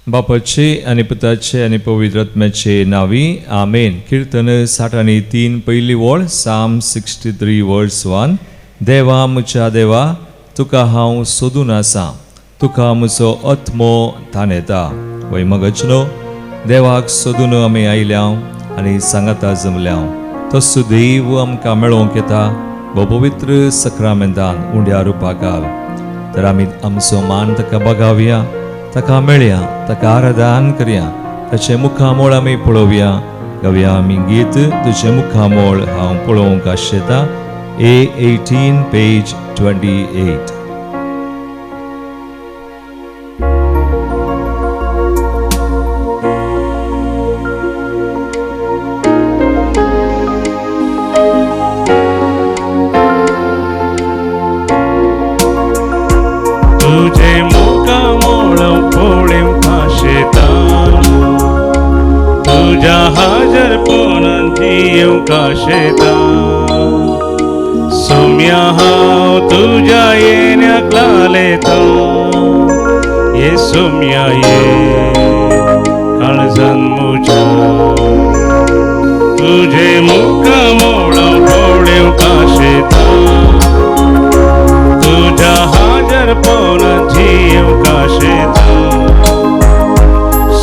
बापाचे आणि पुताचे आणि पवित्र आत्म्याचे नावी आमेन. कीर्तन 63 पहिली वळ साम 63 वर्स 1. देवा म्हज्या देवा तुका हांव सोदून आसां, तुका म्हजो आत्मो थानेता. वैमगचनो देवाक सोदून आमी आयल्या आनी सांगाता जमल्या. तसो देव आमकां मेळोवंक येता पवित्र सक्रामेंतान उंड्या रुपाक घाल. तर आमी आमचो मान ताका बगावया, ताका मेळया, ताका आराधन करया, ताचे मुखामोळ आमी पळोवया. गावया आमी गीत तुजे मुखामोळ हांव पळोवंक आशेता. A18 page 28. तुझे मुखामोळ पळोवंक आशेता, तुझ्या हाजरपणान जियोंक आशेता. सोम्या हांव तुझ्या येण्याक लालयता, ये सोम्या ये काळजान म्हज्या. तुझे मुखामोळ पळोवंक आशेता, तुझ्या हाजरपणान जियोंक आशेता.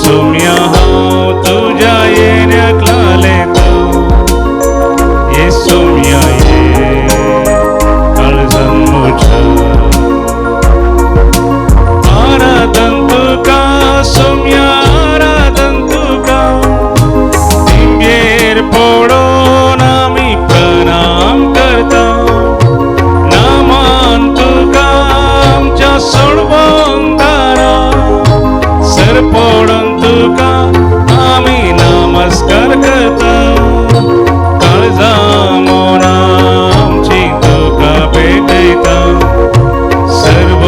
सोम्या हांव तुझ्या येण्याक लालयता, ये सोम्या ये काळजान म्हज्या. आराधन तुका सोम्या, आराधन तुका. दिंगेर पडोन आमी प्रणाम करता. नामान तुका आमच्या सोडवंदारा, सर पडोन तुका आमी नमस्कार करता. काळजा मोना आमची तुका भेटयता, सर्व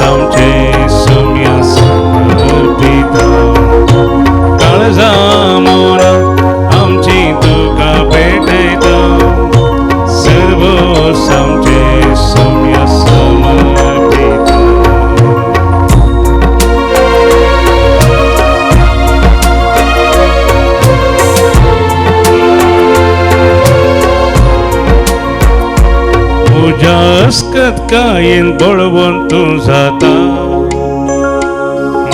आमचे सोम्या समर्पिता. काळजा मोना आमची तुका भेटयता, सर्व आमचे सोम्या समर्पिता. तुझ्या अस्कत कायेन बळवंत तूं जाता,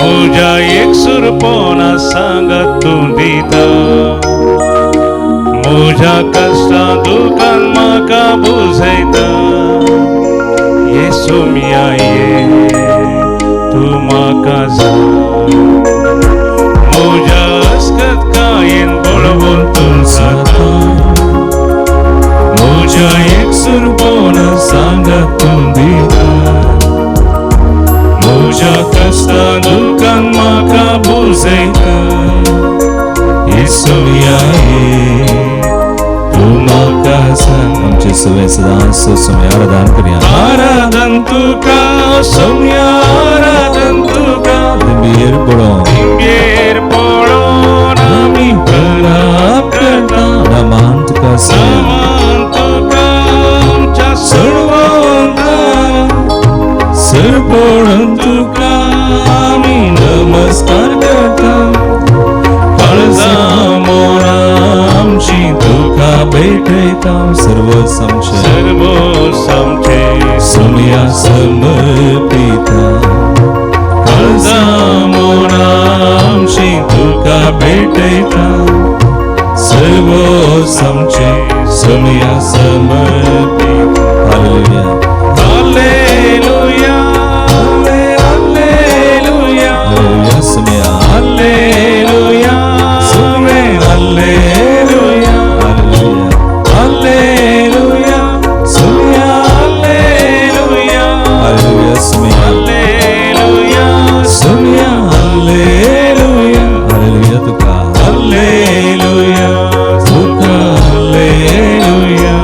म्हज्या एकसुरपणा सांगत तूं दिता. म्हज्या कश्टा दुखान म्हाका बुजयता, ये सोम्या ये तूं म्हाका जाय. म्हज्या अस्कत कायेन बळवंत तूं जाता, म्हज्या एकसुरपणा सांगत तूं दिता. म्हज्या कश्टा दुखान म्हाका बुजयता, ये सोम्या ये तूं म्हाका जाय. आमचे सगळे सदांच सोम्या आराधन करया. आराधन तुका सोम्या, आराधन तुका. दिंगेर पडोन दिंगेर पडोन आमी प्रणाम करता. नामान तुका नामान तुका आमच्या सोडवंदारा, सर पडोन तुका आमी नमस्कार करता. काळजा मोना आमची तुका भेटयता, सर्व आमचे सर्व आमचे सोम्या समर्पिता. काळजा मोना आमची तुका भेटयता, सर्व आमचे सोम्या समर्पिता. हालेलुया. हालेलुया, हालेलुया, हालेलुया सोम्या. हालेलुया, सोम्या हालेलुया, हालेलुया, सोम्या हालेलुया, हालेलुया सोम्या. हालेलुया, सोम्या हालेलुया, हालेलुया तुका. हालेलुया, तुका हालेलुया.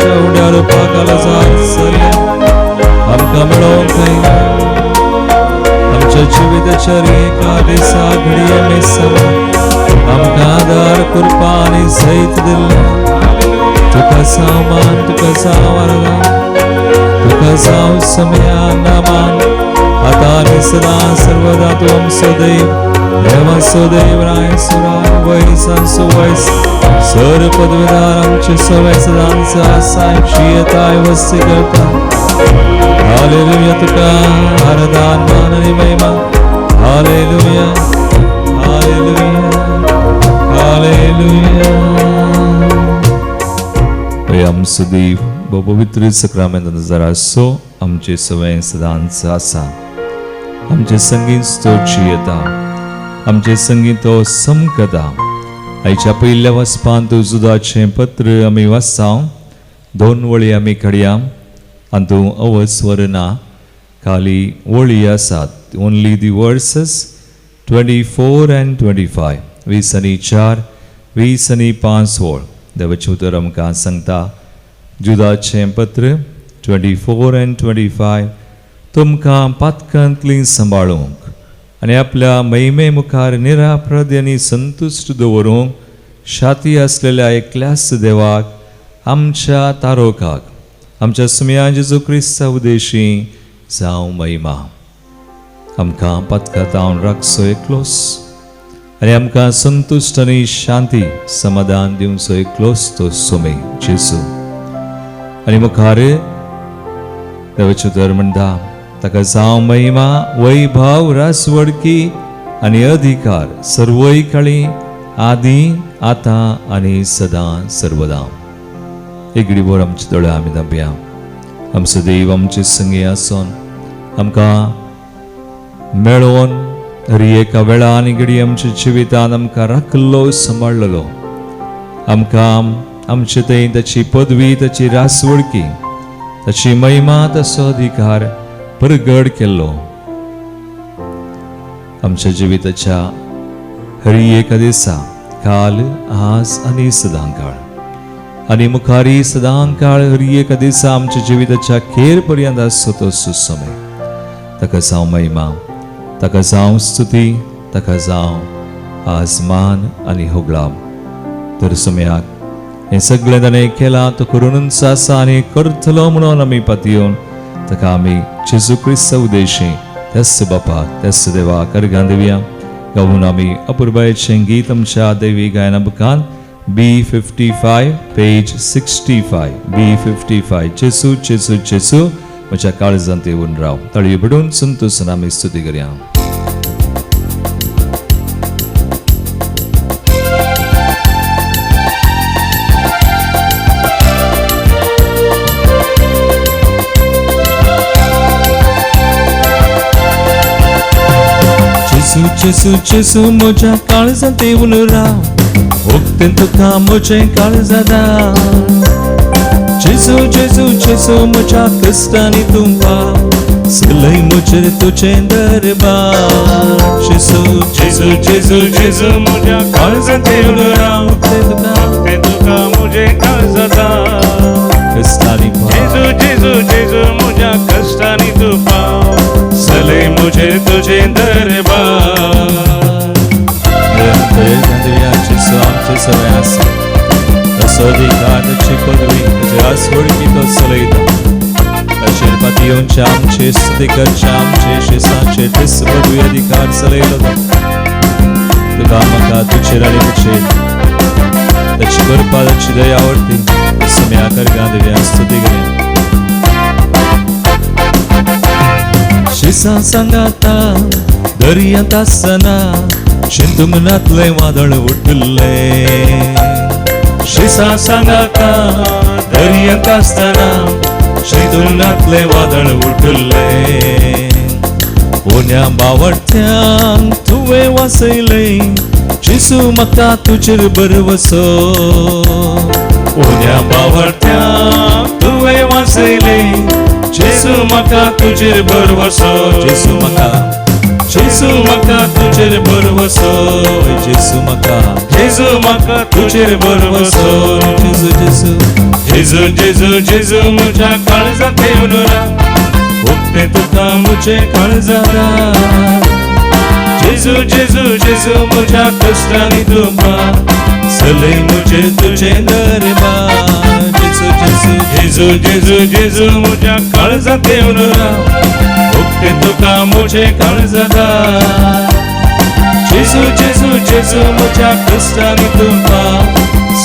आमच्या उड्यार पाकाला जायचल्या आमकां मेळोंक येयना आमच्या जिविताच्या एका दिसा घडये मेसावा आमकां आदार करपा आनी सैत दिल्ल्या तुका सामान तुका सावरला तुका जाव समया नामान आता आनी सदां सर्वदा तूं आमचो देव देवाचो देव रायसुराय वैसांचो वैस सर पदवीदार आमचे सवय सदांचो आसा जियेताय वस्ती करता हालेलुया तुका आराधना मान आनी महिमा हालेलुया हालेलुया हालेलुया आमचो देव बो पवित्र सक्रमेंत नजर आसो आमचे सवय सदांचो आसा आमचे संगीत स्तोत्र येता आमचे संगीत समकता आयच्या पयल्या वचपांत जुदाचें पत्र आमी वाचतां 2 वळी आमी काडया हातूं अवस्वर ना खाली वळी आसात ओन्ली दी वर्सेस 24 and 25 20 आनी 4 20 आनी 5 वळ देवाचें उतर आमकां सांगता जुदाचें पत्र 24 and 25 तुमकां पातकांतली सांबाळूंक आनी आपल्या महिमे मुखार निरापराध आनी संतुश्ट दवरूंक शाती आसलेल्या एकल्याच देवाक आमच्या तारोकाक आमच्या सुम्या जेजू क्रिस्ता उदेशी जावं महिमा आमकां पातकांतावन राखचो एकलोस आनी आमकां संतुश्ट आनी शांती समाधान दिवचो एकलोस तो सुमे जेजू आनी मुखार देवाचें उतर म्हणटा ताका जावं महिमा वैभव रासवडकी आनी अधिकार सर्वय काळी आदी आतां आनी सदां सर्वदा एक घडीभर आमचे दोळे आमी धांपया आमचो देव आमचे संगी आसोन आमकां मेळोवन हरी एका वेळा आनी घडी आमच्या जिवितांत आमकां राखलो सांबाळलो आमकां आमचे थंय ताची पदवी ताची रासवडकी ताची महिमा ताचो अधिकार प्रगट केल्लो आमच्या जिविताच्या हरी एका दिसा काल आज आनी सदां काळ आनी मुखारी सदां काळ हरी एका दिसा आमच्या जिविताच्या खेर पर्यंत आसचो तो सुसमय ताका जावं महिमा ताका जावं स्तुती ताका जावं आजमान आनी होगळाम तर सुम्याक हे सगळें ताणें केलां तो करूनच आसा आनी करतलो म्हणून आमी पातयेवन ताका आमी जेजू क्रिस्ता उदेशी त्याच बापाक त्याच देवाक अर्घां दिवया गावून आमी अपुर्बायेचें गीत आमच्या दैवी गायना बुकांत B55 पेज 65 B55 जेजू जेजू जेजू म्हज्या काळजांत येवन राव ताळयो बडून संतोषान आमी स्तुती करया जेजू जेजू म्हज्या काळजांत येवन राव ओगतें तुका म्हजें काळजादा जेजू जेजू जेजू म्हज्या कश्टांनी तूं पाव सगळें म्हजेर तुजें दरबार जेजू जेजू जेजू जेजू म्हज्या काळजांत येवन राव ओगतें तुका म्हजें काळजादा कश्टांनी जेजू जेजू जेजू म्हज्या कश्टांनी तूं पाव सगळें म्हजेर तुजें दरबार आमचे सवय आसा तसो अधिकार ताची पदवी ताची रासवडकी तो चलयता ताचेर पातयेवनचे आमचे स्तुती करचे आमचे शिसांचे तेच पदवी अधिकार चलयलो तुका म्हाका तुजेर आनी तुजेर ताची करपा ताची दया आवडटी सुम्या अर्घां दिवया स्तुती करया शिसां सांगाता दर्यांत आसतना शिंतुमनातले वादळ उठले शिसां सांगाता दर्यांत आसतना शिंतुमनातले वादळ उठले ओन्या बावडत्यांक तुवें वाचयलें जेजू म्हाका तुजेर बरवसो ओन्या बावडत्यांक तुवें वाचयलें जेजू म्हाका तुजेर बरवसो जेजू म्हाका तुजेर बरवसो जेजू म्हाका तुजेर बरवसो जेजू जेजू जेजू जेजू जेजू म्हज्या काळजांत येवन राव उक्ते तुका म्हजे काळजांत जेजू जेजू जेजू म्हज्या कश्टांनी तुका चलय म्हजे तुजे दरबार जेजू जेजू जेजू जेजू जेजू म्हज्या काळजांत येवन राव उक्ते तुका म्हजे काळजांत जेजू जेजू जेजू म्हज्या कश्टांनी तुका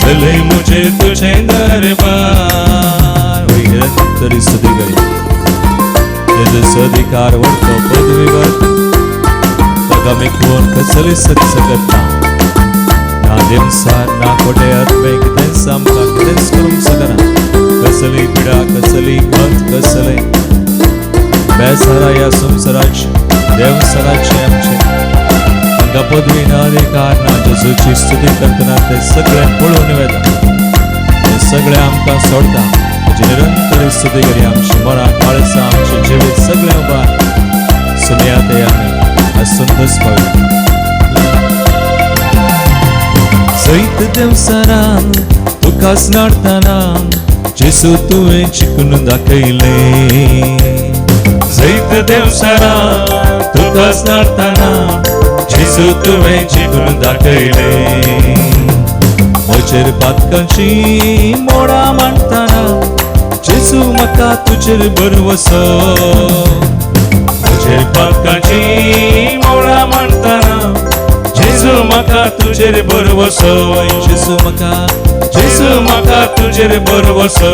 चलय म्हजे तुजे दरबार तरी स्तुती करी जेजू अधिकार व्हरतो पदवी व्हरतो ताका मी कोण कसली सकत ना देवसार ना खोटे आत्मे कितेंच आमकां कितेंच करूंक शकना कसली पिडा कसली खंत कसले बेसारा ह्या संवसाराचे देवसाराचे आमचे तांकां पदवी ना अधिकार ना जेजूची स्तुती करतना ते सगळे पळून वेता ते सगळे आमकां सोडता ताची निरंतर स्तुती करी आमची मनां काळजां आमचे जिवीत सगळे उबार सुमयात आमी आसूंदच पावता सैत देवसारान तुकाच नाडतना जेजू तुवें चिकून दाखयले सैत देवसारान तुकाच नाडतना जेजू तुवें चिकून दाखयले म्हजेर पातकांची मोडां मांडतना जेजू म्हाका तुजेर भरवसो म्हजेर पातकांची मोडां मांडतना जेजू म्हाका तुजेर भरवसो जेजू म्हाका तुजेर भरवसो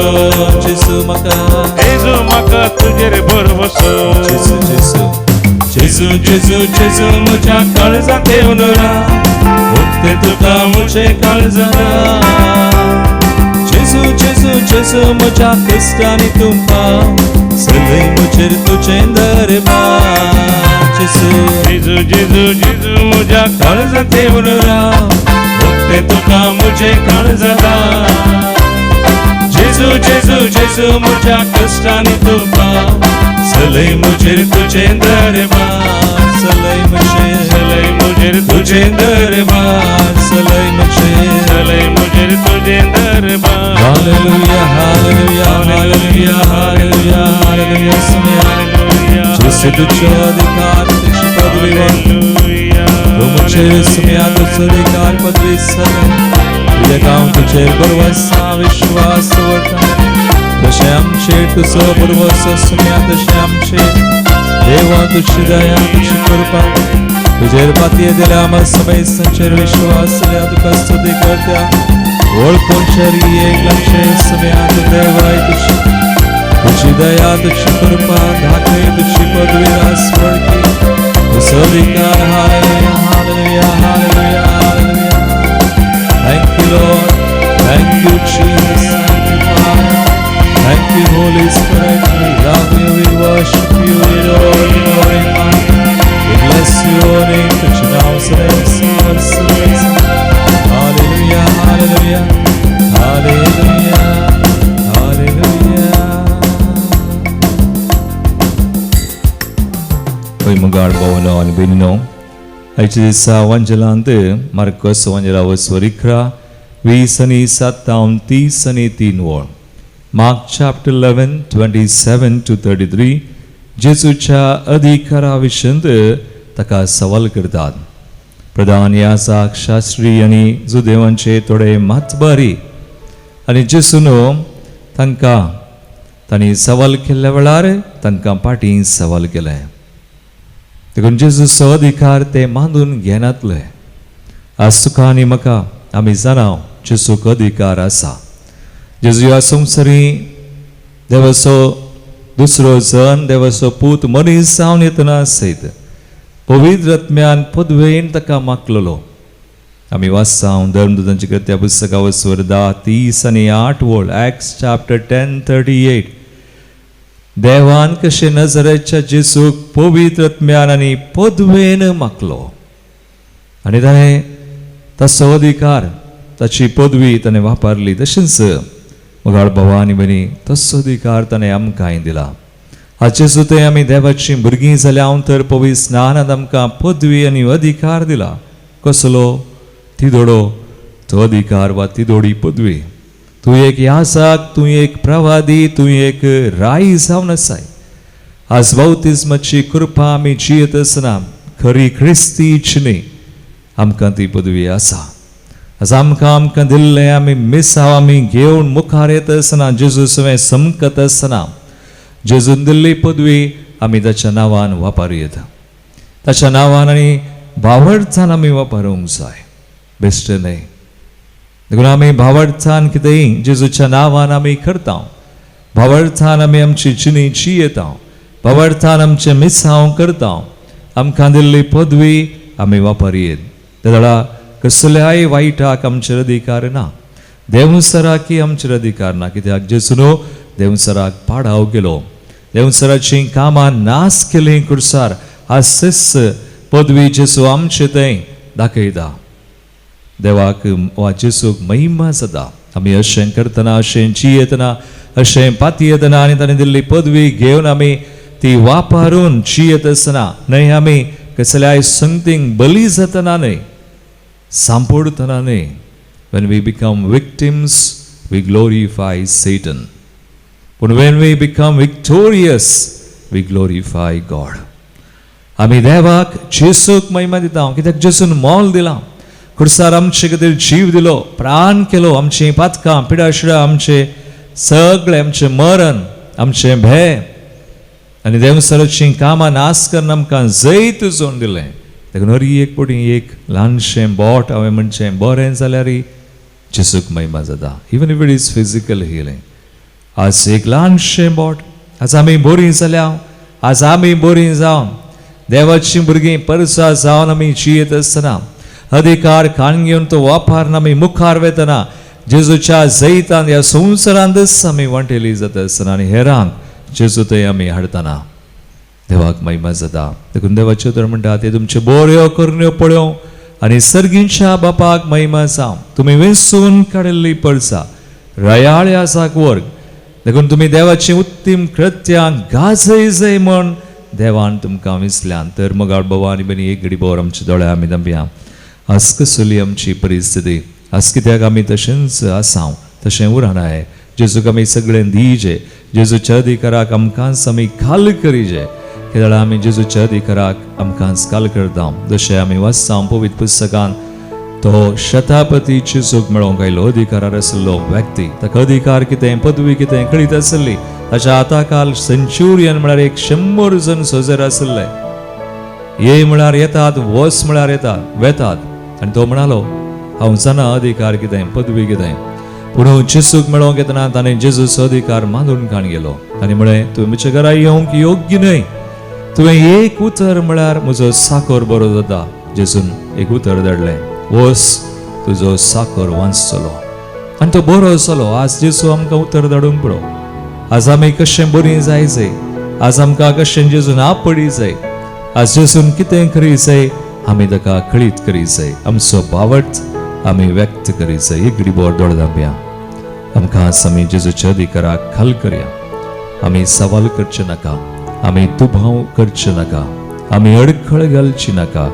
जेजू म्हाका तुजेर भरवसो जेजू जेजू जेजू जेजू जेजू म्हज्या काळजांत येवन राव उक्ते तुका म्हजे काळजांत जेजू जेजू जेजू म्हज्या कश्टांनी तुका चलय म्हजेर तुजें दरबार जेजू जेजू जेजू म्हज्या काळजांत येवन राव उक्ते तुका म्हजे काळजांत जेजू जेजू जेजू म्हज्या कश्टांनी तुका चलय म्हजेर तुजें दरबार चलय म्हजेर तुजें दरबार चलय म्हजेर तुजें दरबार hallelujah hallelujah hallelujah hallelujah hallelujah सुमया जेजू तुजो अधिकार तुजी पदवी व्हरता तूं म्हजेर सुमया तुजो अधिकार पदवी चलय कित्याक हांव तुजेर भरवसा विश्वास दवरता तशें आमचेर तुजो भरवसो सुमया तशें आमचेर देवा तुजी दया तुजी कृपा तुजेर पातये दिल्या आम्हा समेस्तांचेर विश्वास दिल्या तुका स्तुती करता वळखून शरी एक लक्षे सुमया तूं देवाय तुजी दया तुजी कृपा दाखय तुजी पदवी रास वळखी तुजो अधिकार hallelujah hallelujah hallelujah hallelujah Thank you Lord, thank you Jesus, thank you Father, thank you Holy Spirit, we love you, we worship you, we adore you, Lord, amen. We bless your name, touch now, service, hallelujah, hallelujah, hallelujah, hallelujah. Oi mugar bawano ani binno. Aici sa wanjalante Marcos wanjala waswarikra 20:30 word. Mark chapter 11:27-33 जेजूच्या अधिकाराविशयी ताका सवाल करतात. प्रधान याजक शास्त्री आनी जुदेवांचे थोडे मातबारी आनी जेजून तांणी सवाल केल्ल्या वेळार तांकां फाटीं सवाल केले देखून जेजूचो अधिकार ते मानून घेनातले. आज तुका आनी म्हाका आमी जाणाव जेजूक अधिकार आसा. जेजू ह्या संवसारी देवाचो दुसरो जन देवाचो पूत मनीस जावन येतना सयत पवित्र आत्म्यान पदवेन ताका मागलेलो. आमी वाचसां धर्मदूतांच्या कृत्या पुस्तका वचवर 10:30-8 वळ Acts chapter 10:38 देवान कशे नजरेच्या जेजूक पवित्र आत्म्यान आनी पदवेन मागलो आनी ताणें ताचो अधिकार ताची पदवी ताणें वापरली. तशेंच मोगाळ भावा आनी भयणी तसो अधिकार ताणें आमकांय दिला. आज जेजू ते आमी देवाची भुरगीं जाल्या हांव तर पवित्र स्नानांत आमकां पदवी आनी अधिकार दिला. कसलो तिदोडो तो अधिकार वा तिदोडी पदवी तूं एक याजक, तूं एक प्रवादी, तूं एक राई जावन आसाय. आज बावतिस्माची कृपा आमी जियेत आसतना खरी क्रिस्तीची आमकां ती पदवी आसा. आज आमकां दिल्लें आमी मिसाव आमी घेवन मुखार येत आसतना जेजू सवें समकत आसतना जेजून दिल्ली पदवी आमी ताच्या नांवान वापरूं ताच्या नांवान आनी भावार्थान आमी वापरूंक जाय. बेश्टे न्हय. देखून आमी भावार्थान कितेंय जेजूच्या नांवान आमी करता. भावार्थान आमी आमची जिणी जियेता. भावार्थान आमचें मिसांव करता. आमकां दिल्ली पदवी आमी वापरूं. त्या वेळा कसल्याय वायटाक आमचेर अधिकार ना. देवसराकी आमचेर अधिकार ना. कित्याक जेजून देवसराक पाडाव केलो. देवसराची कामां नास केली कुर्सार आसीस पदवी जेजू आमचे थंय दाखयता. देवाक वा जेजूक महिमा जाता. आमी अशें करतना अशें जियेतना अशें पातयेतना आनी ताणें दिल्ली पदवी घेवन आमी ती वापरून जियेत आसतना न्हय आमी कसल्याय संगतींक बली जातना न्हय सांपोडतना न्हय. when we become victims we glorify Satan, but when we become victorious we glorify God. आमी देवाक जेजूक महिमा दिता. कित्याक जेजून मोल दिलां. खुर्सार आमचे खातीर जीव दिलो, प्राण केलो. आमची पातकां पिडाशिडां आमचे सगळें आमचें मरण आमचें भय आनी देवसराचीं कामां नास करन आमकां जैत जोडून दिलें. देखून हर एक पटी एक ल्हानशें बोट हांवें म्हणचें बरें जाल्यार जेजूक महिमा जाता. Even if it is physical healing. आज एक ल्हानशें बोट. आज आमी बरीं जाल्या. आज आमी बरीं जावन देवाचीं भुरगीं परसा जावन आमी जियेत आसतना अधिकार कान घेवन तो वापरून आमी मुखार वेतना जेजूच्या जैतान ह्या संवसारांतच आमी वांटेली जाता आसतना आनी हेरांक जेजू थंय आमी हाडतना देवाक महिमा जाता. देखून देवाचे उतर म्हणटा ते तुमचे बऱ्यो करण्यो पळोवं आनी सर्गीच्या बापाक महिमा जावं. तुमी वेंचून काडिल्ली पळसा रयाळे आसाक वर्ग. देखून तुमी देवाची उत्तीम कृत्यां गाजय जय म्हण देवान तुमकां विसल्यान. तर मगाळ बोवा आनी बनी एक घडी बोर आमच्या दोळ्या आमी नंब्या. आज कसली आमची परिस्थिती. आज कित्याक आमी तशेंच आसांव तशें उरनाय. जेजूक आमी सगळें दिजे. जेजूच्या अधिकाराक आमकांच आमी खाल करीजे. कित्याक आमी जेजूच्या अधिकाराक आमकांच खाल करता. जशें आमी वाचता पवित्र पुस्तकांत तो शतापती जेजूक मेळोंक आयलो अधिकारार आशिल्लो व्यक्ती. ताका अधिकार कितें पदवी कितें कळीत आसली. ताच्या हाताखाल सेंच्युरियन म्हळ्यार 100 जण सोजर आसले. ये म्हळ्यार येतात, वस म्हळ्यार येतात वेतात. आनी तो म्हणालो हांव जाणा अधिकार कितें पदवी कितें. पूण जेजूक मेळोंक येतना ताणें जेजूचो अधिकार मानून काण गेलो. ताणें म्हळें तुवें म्हज्या घरा येवंक योग्य न्हय. तुवें एक उतर म्हळ्यार म्हजो साकर बरो जाता. जेजून एक उतर धाडलें वस तुजो साकर वाचतलो. आनी तो बरो जालो. आज जेजू आमकां उतर धाडूंक पुरो. आज आमी कशें बरीं जायचें. आज आमकां कशें जेजून आपडी जाय. आज जेजून कितें करीचें आमी ताका कळीत करीचें. आमचो भावार्थ आमी व्यक्त करीचें. एक घडी बोर दोळ धांपया. आमकां आमी जेजूच्या अधिकाराक खाल करया. आमी सवाल करचे नाका. आमी दुबाव करचे नाका. आमी अडखळ घालची नाका.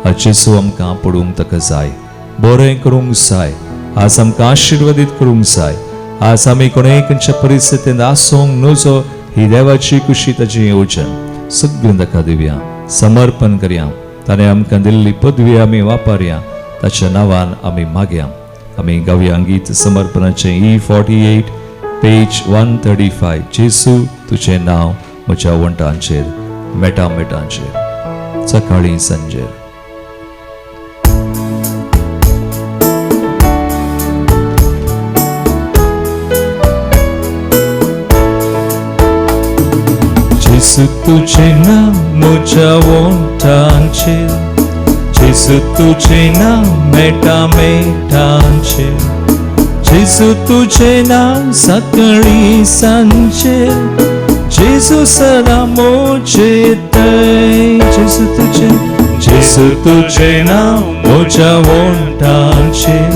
आज जेजू आमकां पडूंक ताका जाय. बरें करूंक जाय. आज आमकां आशिर्वादीत करूंक जाय. आज आमी कोणेय खंयच्या परिस्थितींत आसूंक नजो ही देवाची खुशी ताची येवचन सगळीं ताका दिवया. समर्पण करया. ताणें आमकां दिल्ली पदवी आमी वापरया. ताच्या नांवान आमी मागया. आमी गावया गीत समर्पणाचें E48 पेज 135. जेजू तुजें नांव म्हज्या वंटांचेर मेटामेटांचेर सकाळीं सांजेर. जेजू तुजें नांव म्हज्या वंटांचेर. जेजू तुजें नांव मेटामेटांचेर. जेजू तुजें नांव सकाळीं सांजेर. जेजू सदां म्हजें थंय. जेजू तुजें नांव म्हज्या वंटांचेर.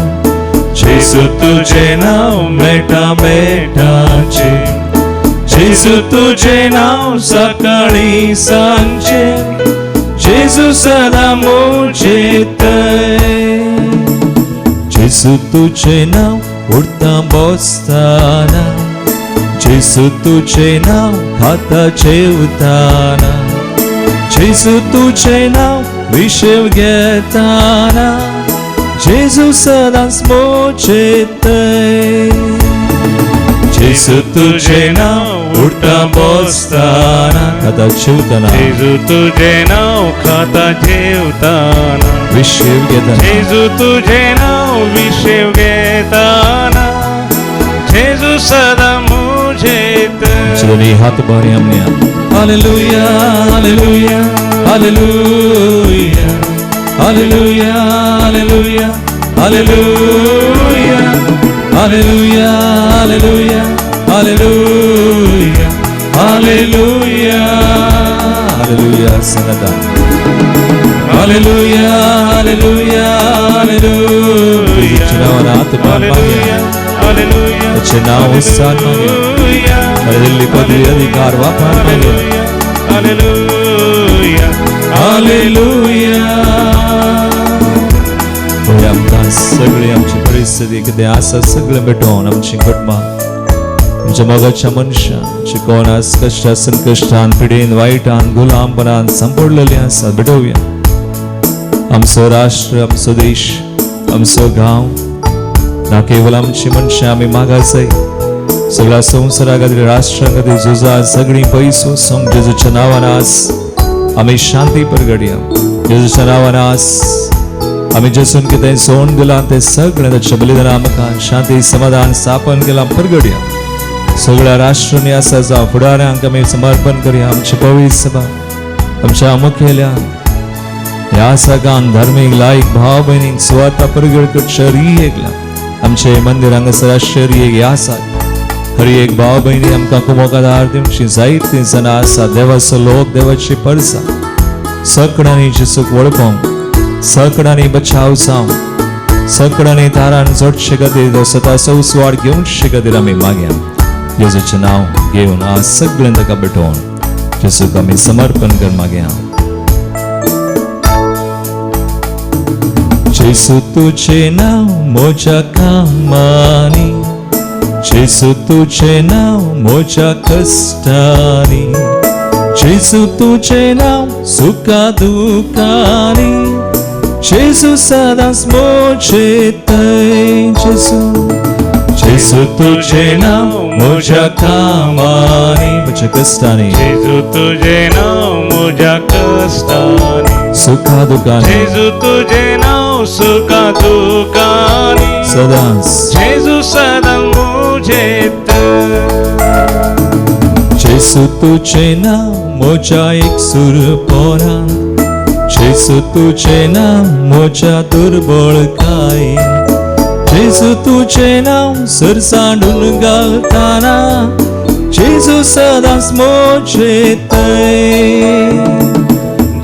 जेजू तुजें नांव मेटामेटांचेर. जेजू तुजें नांव सकाळीं सांजेर. जेजू सदां म्हजें थंय. जेजू तुजें नांव उठता बसताना जेजू तुझे नाव खाता जेवताना जेजू तुझे नाव विषय घेताना जेजू सदांच मोजेतय जेजू तुझे नाव उठता बसताना खाता जेवताना जेजू तुझे नाव खाता जेवताना विषय घेताना जेजू तुझे नाव विषय घेताना जेजू सदा मुझेत दोन्ही हात बरे हमने hallelujah hallelujah hallelujah hallelujah hallelujah hallelujah hallelujah hallelujah hallelujah hallelujah hallelujah संगता हालेलुया हालेलुया हालेलुया चुनाव हात हालेलुया हालेलुया चुनाव स्थान मागे दिल्ली पदवी अधिकार वापर मागे हालेलुया हालेलुया आमकां सगळी आमची परिस्थिती कितें आसा सगळें भेटोवन आमची घटमा आमच्या मोगाच्या मनशान जे कोण आज कश्टान संकश्टान पिडेन वायटान गुलामपणान सांपडलेली आसा भेटोवया आमचो राष्ट्र आमचो देश आमचो गांव ना केवळ आमची मनशां आमी मागासय सगळ्या संवसारा खातीर राष्ट्रा खातीर झुजा सगळी पयसो सोंग जेजूच्या नांवान आस आमी शांती परगडया जेजूच्या नांवान आस आमी जेजून कितें सोडून दिलां तें सगळें ताच्या बलिदान आमकां शांती समाधान स्थापन केलां परगडया सगळ्या राष्ट्रांनी आसा जावं फुडाऱ्यांक आमी समर्पण करया आमची पवित्र सभा आमच्या मुखेल्या ह्या सगळ्यां धार्मीक लायक भाव भयणींक सुवाता परगड करच्या रियेक आमचे मंदिर हांगासर शर्येक ह्या आसा हर एक भाव भयणी आमकां कुमोकादार दिवची जायतीं जाणां आसा देवाचो लोक देवाची परसा सगळ्यांनी जेजूक वळखोंक सगळ्यांनी बचाव जावं सगळ्यांनी तारान जोडचे खातीर स्वता संस्वार घेवचे खातीर आमी मागया जेजूचें नांव घेवन आज सगळें ताका भेटोवन जेजूक आमी समर्पण कर मागया जेजू तुझे नाव म्हज्या कामांनी जेजू तुझे नाव म्हज्या कश्टांनी जेजू तुझे नाव सुखा दुखांनी जेजू सदांच मोजेतय जेजू जेजू तुझे नाव म्हज्या कामांनी म्हज्या कश्टांनी जेजू तुझे नाव म्हज्या कश्टांनी सुखा दुखांनी जेजू तुझे नाव सुखा दुखांनी सदांच जेजू सदा मुझेत जेजू तुझे नाव म्हज्या एकसूर पोरांत जेजू तुझे नाव म्हज्या दुर्बळकायेन जेजू तुझे नाव सरसांडून घालताना जेजू सदांच मोजेतय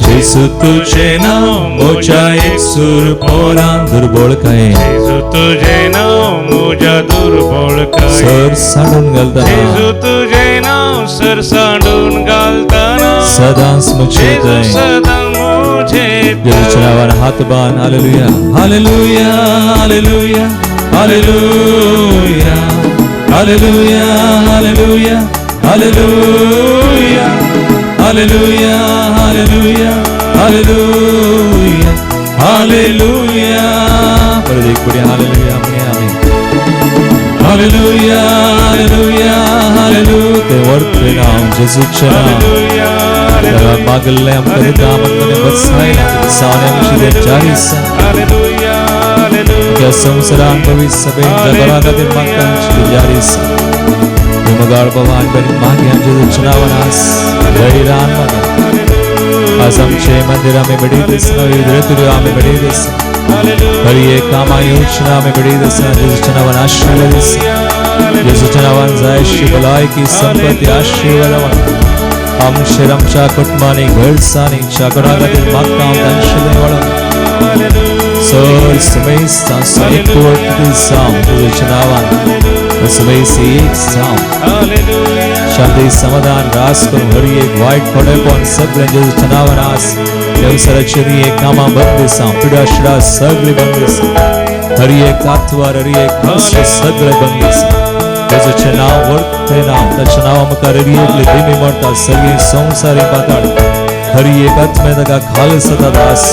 जेजू तुझे नाव म्हज्या एकसूर पोरांत दुर्बळकायेन जेजू तुझे नाव म्हज्या दुर्बळकायेन सरसांडून घालताना जेजू तुझे नाव सरसांडून घालताना सदांच मोजेतय सदा मुझेत जेजूच्या नावान हात बांद hallelujah hallelujah hallelujah hallelujah hallelujah hallelujah hallelujah hallelujah hallelujah hallelujah hallelujah परत एक बडी हालेलुया म्हणे आमी हालेलुया हालेलुया हालेलुया ते वर्ते नाव जेजूचे नाव मागले आमकां दिता आमकां बसायला सावने आमची जारी हालेलुया हालेलुया त्या संवसारान पवित्र सभेन जगरा खातीर मागता आमची जारी मगाळ भवान बरी मागया जेजूच्या नांवान आस धैर्यान मागया आज आमचे मंदिर आमी बेडीत आसा विद्रेतुर्यो आमी बेडीत आसा हर एक कामां योजना आमी बेडीत आसा जेजूच्या नांवान आशिर्वाद आसा जेजूच्या नांवान जायशी भलायकी संपत्ती आशिर्वाद आमच्या कुटुंबांनी घरसांनी चाकरा खातीर मागता हांव तांचे वळख सर समेस्ता समेत कोर्ट जावं जेजूच्या नांवान समेसी एक जावं शांती समाधान रास करून हर एक वायट पडपण सगळें जेजूच्या नांवान आस देवसराची एक कामां बंद आसा पिडा शिडा सगळी बंद आसा हरी एक आत्वार हरी एक हंस सगळे बंगीस त्याचे नाव वरते नाव त्याचे नाव आमकां हरी एकले दिमी म्हणटा सगळी संवसारी पाताळ हरी एक आत्मे ताका खालस जाता दास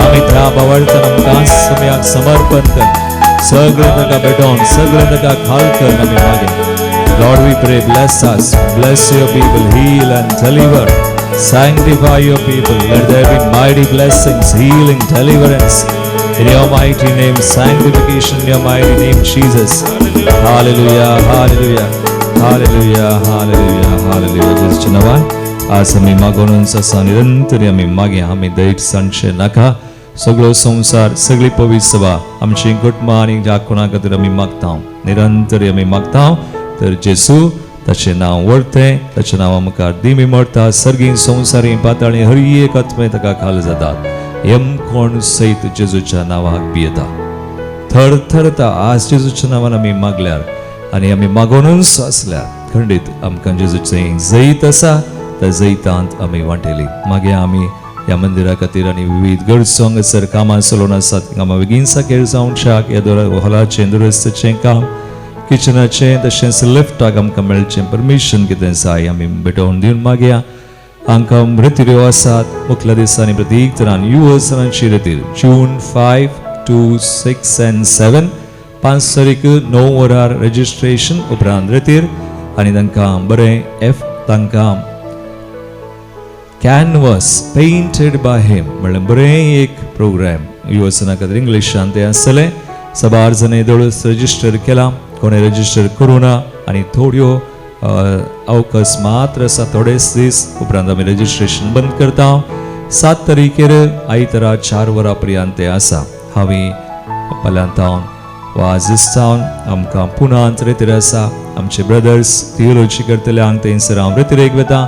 आमी त्या बावळतान आमकां समयाक समर्पण कर सगळे ताका भेटोन सगळे ताका खाल कर आमी मागे Lord, we pray, bless us, bless your people, heal and deliver, sanctify your people, let there be mighty blessings, healing, deliverance, in your mighty name, sanctification in your mighty name, Jesus. Hallelujah, hallelujah, hallelujah, hallelujah, hallelujah. Jesus chanavan, आज आमी मागोन ससा निरंतर आमी मागे आमी that संशय नाका सगळो संसार सगळी पवित्र सभा आमची कुटुंबां आनी ज्या कोणा खातीर आमी मागता निरंतर आमी मागता तर जेसू ताचे नाव व्हरते ताचे नाव आमकां दिमी मोडटा सर्गीं संवसारी पाताळी हर एक आत्मे ताका खाल जातात एम कोण सैत जेजूच्या नांवाक भियेता थरथरता आज जेजूच्या नांवान आमी मागल्यार आनी आमी मागोनूच आसल्यार खंडीत आमकां जेजूचें जैत आसा त्या जैतांत आमी वांटेली मागे आमी ह्या मंदिरा खातीर आनी विविध गरजो हांगासर कामां चलोवन आसात कामां बेगीन साकेर जावंक शाक ह्या हॉलाचें दुरुस्तेचें काम किचनाचें तशेंच लिफ्टाक आमकां मेळचें परमिशन कितें जाय आमी भेटोवन दिवन मागया हांकां रितीऱ्यो आसात मुखल्या दिसांनी प्रत्येक तरान युवसनांची रितीर जून 5 to 6 and 7 5 तारीख 9 वरार रजिस्ट्रेशन उपरांत रितीर आनी तांकां बरें तांकां कॅनवस पेंटेड बाय हिम म्हणल्यार बरें एक प्रोग्राम युवसना खातीर इंग्लिशान तें आसतलें सबार जणे दळूस रजिस्टर केलां कोणे रजिस्टर करूना आनी थोड्यो अवकाश मात्र आसा थोडेच दीस उपरांत आमी रजिस्ट्रेशन बंद करता 7 तारीखेर आयतारा 4 वरां पर्यंत तें आसा हांवें पल्यांतावन वाजिस्तावन आमकां पुनांत रितीर आसा आमचे ब्रदर्स थियोलॉजी करतले हांग थंयसर हांव रितीरेक वेता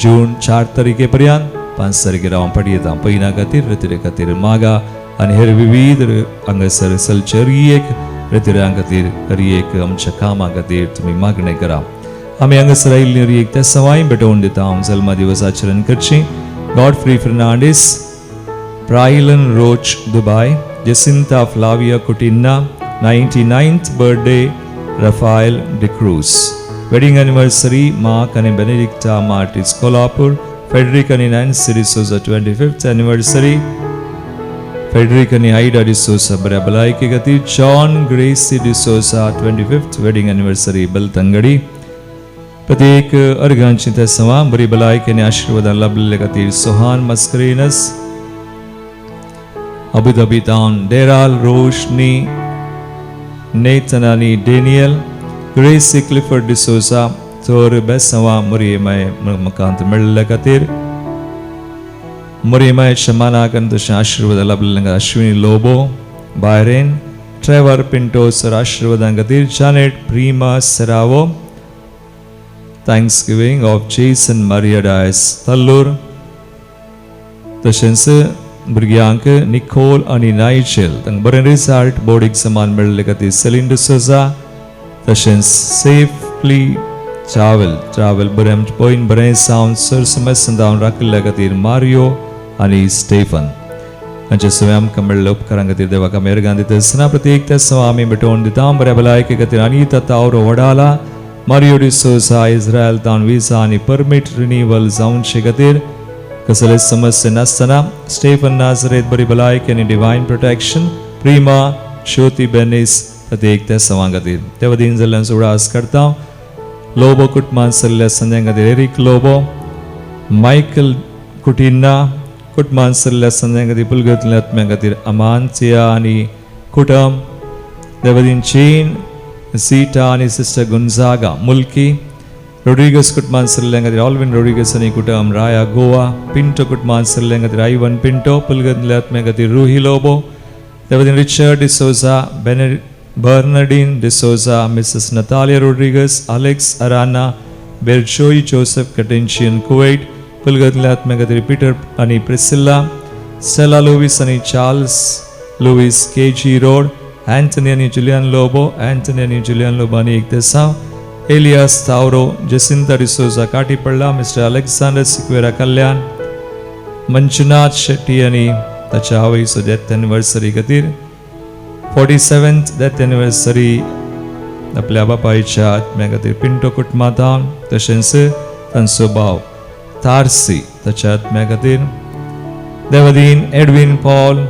जून 4 तारीखे पर्यंत 5 तारीखेर हांव फाटी येता पयना खातीर रितीरे खातीर मागा आनी हेर विविध हांगासर सलचर एक रितीरां खातीर हर एक आमच्या कामां खातीर तुमी मागणें करा आमी हांगासर आयिल्ली हर एक त्या सवाय भेटोवन दिता हांव जल्मा दिवस आचरण करची गॉडफ्री फर्नांडीस प्रायलन रोच दुबय Jacinta Flavia Coutinho 99th birthday Rafael D'Cruz wedding anniversary Mark आनी बेनेडिक्टा मार्टिस कोल्हापूर फेडरिक आनी Nancy D'Souza 25th anniversary Frederick आनी आयडा डिसोजा बऱ्या भलायके खातीर John Gracy D'Souza 25th wedding anniversary Belthangady प्रत्येक अर्गांची त्या सवा बरी भलायके आनी आशिर्वादां लाभलेले खातीर सोहान मस्करीनस अबुधाबी तावन डेराल रोशनी नेथन आनी डेनियल ग्रेसी क्लिफर्ड डिसोजा चोर बेसवा मरियमाय मकांत मेळिल्ले खातीर मरियमायेच्या मानाक आनी तशें आशिर्वाद लाभलेल्या Ashwini Lobo Byron Trevor Pinto sir आशिर्वादां खातीर Janet Prima Serrao thanksgiving of Jason Maria Dias Tallur तशेंच भुरग्यांक निकोल आनी नायचेल तांकां बरें रिजल्ट बोर्ड एग्जामान मेळिल्ले खातीर सेलीन डिसोजा तशेंच सेफली ट्रॅव्हल बरें पयन बरें जावन सर समस्या जावन राखिल्ल्या खातीर मारियो आनी स्टेफन हांचे सगळे आमकां मेळिल्ल्या उपकारां खातीर देवाक आमी अर्गां दिता आसतना प्रत्येक त्या सवा आमी भेटोवन दिता बऱ्या भलायके खातीर अनिता तावरो वडाला मारियो डिसोजा इस्रायल तावन विजा आनी परमीट रिन्यूवल जावनचे खातीर कसले समस्या नासतना स्टेफन नाझरेत बरी भलायकी आनी डिवायन प्रोटेक्शन प्रिमा ज्योती बेनीस प्रत्येक त्या सवां खातीर त्या वतीन जाल्ल्यान उडास करता लोबो कुटुंबांत सरल्या संद्यां खातीर एरिक लोबो मायकल कुटिन्ना कुटुंबांत सरल्या संद्यां खातीर पुलगतल्या आत्म्या खातीर अमांतिया आनी कुटुंब त्या वतीन चीन सीटा आनी सिस्टर गुंजागा मुल्की रोड्रिगस कुटुंबांत सरल्या खातीर ऑल्विन रोड्रिगस आनी कुटुंब राया गोवा पिंटो कुटुंबांत सरल्या खातीर आयवन पिंटो पुलगतल्या आत्म्या खातीर रुही लोबो त्या वतीन Richard D'Souza Bernardine D'Souza Mrs Natalia Rodrigues Alex Arana बेरचोई जोसेफ कटेंशियन कुवैट पुलगतल्या आत्म्या खातीर पीटर आनी प्रिसिल्ला स्टेला लुईस आनी Charles Lewis KG road Antony आनी जुलियन लोबो आनी एक दिसा एलियास तावरो जसिंता डिसोजा काटीपडला mister Alexander Sequeira Kalyan Manjunath Shetty आनी ताच्या आवयचो डेथ एनिवर्सरी खातीर 47th डेथ एनिवर्सरी आपल्या बापायच्या आत्म्या खातीर पिंटो कुटुंबां तशेंच तांचो भाव तारसी ताच्या आत्म्या खातीर देवदीन Edwin Paul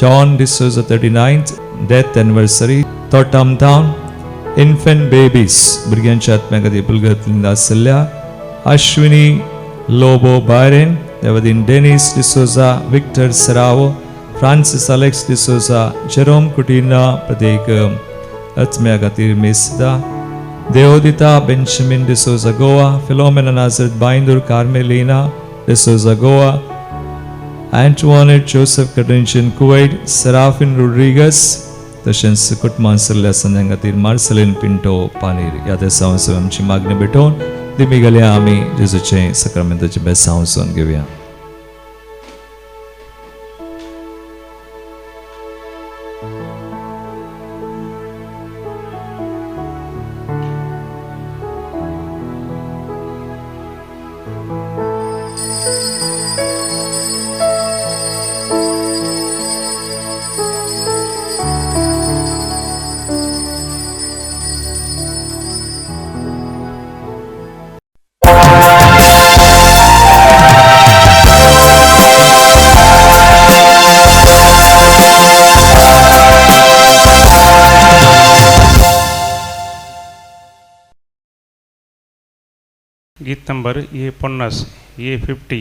John D'Souza 39th death anniversary टॉटम टाउन इन्फेंट बेबीज भुरग्यांच्या आत्म्या खातीर पुलगतलीन आसल्या अश्विनी लोबो बायरेन देवदीन डेनिस डिसोजा विक्टर सरावो Francis Alex D'Souza Jerome Coutinho प्रत्येक आत्म्या खातीर मेसदा देवदिता Benjamin D'Souza Goa Philomena Nazareth Byndoor Carmelina D'Souza Goa Antoinette Joseph कडेंशन कुवैत सेराफिन रोड्रिगस तशेंच कुटुंबां सरल्या सगळ्यां खातीर मार्सेलिन पिंटो पानीर ह्या देसांव आमची मागणी भेटोवन दिमी गेल्या आमी जेजूचे सक्रामेंताचे बेसांव सोन घेवया. गीत number A50 A50.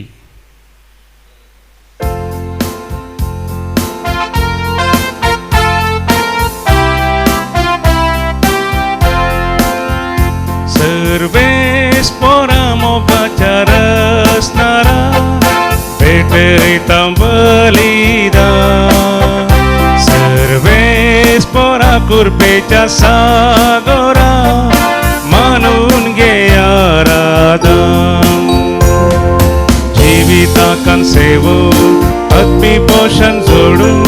Serves por amogacia răsnara, vetei tambălida. Serves por acurpecia sagora, manun geyaradam. जीविताकान सेवो आत्मी पोषण जोडून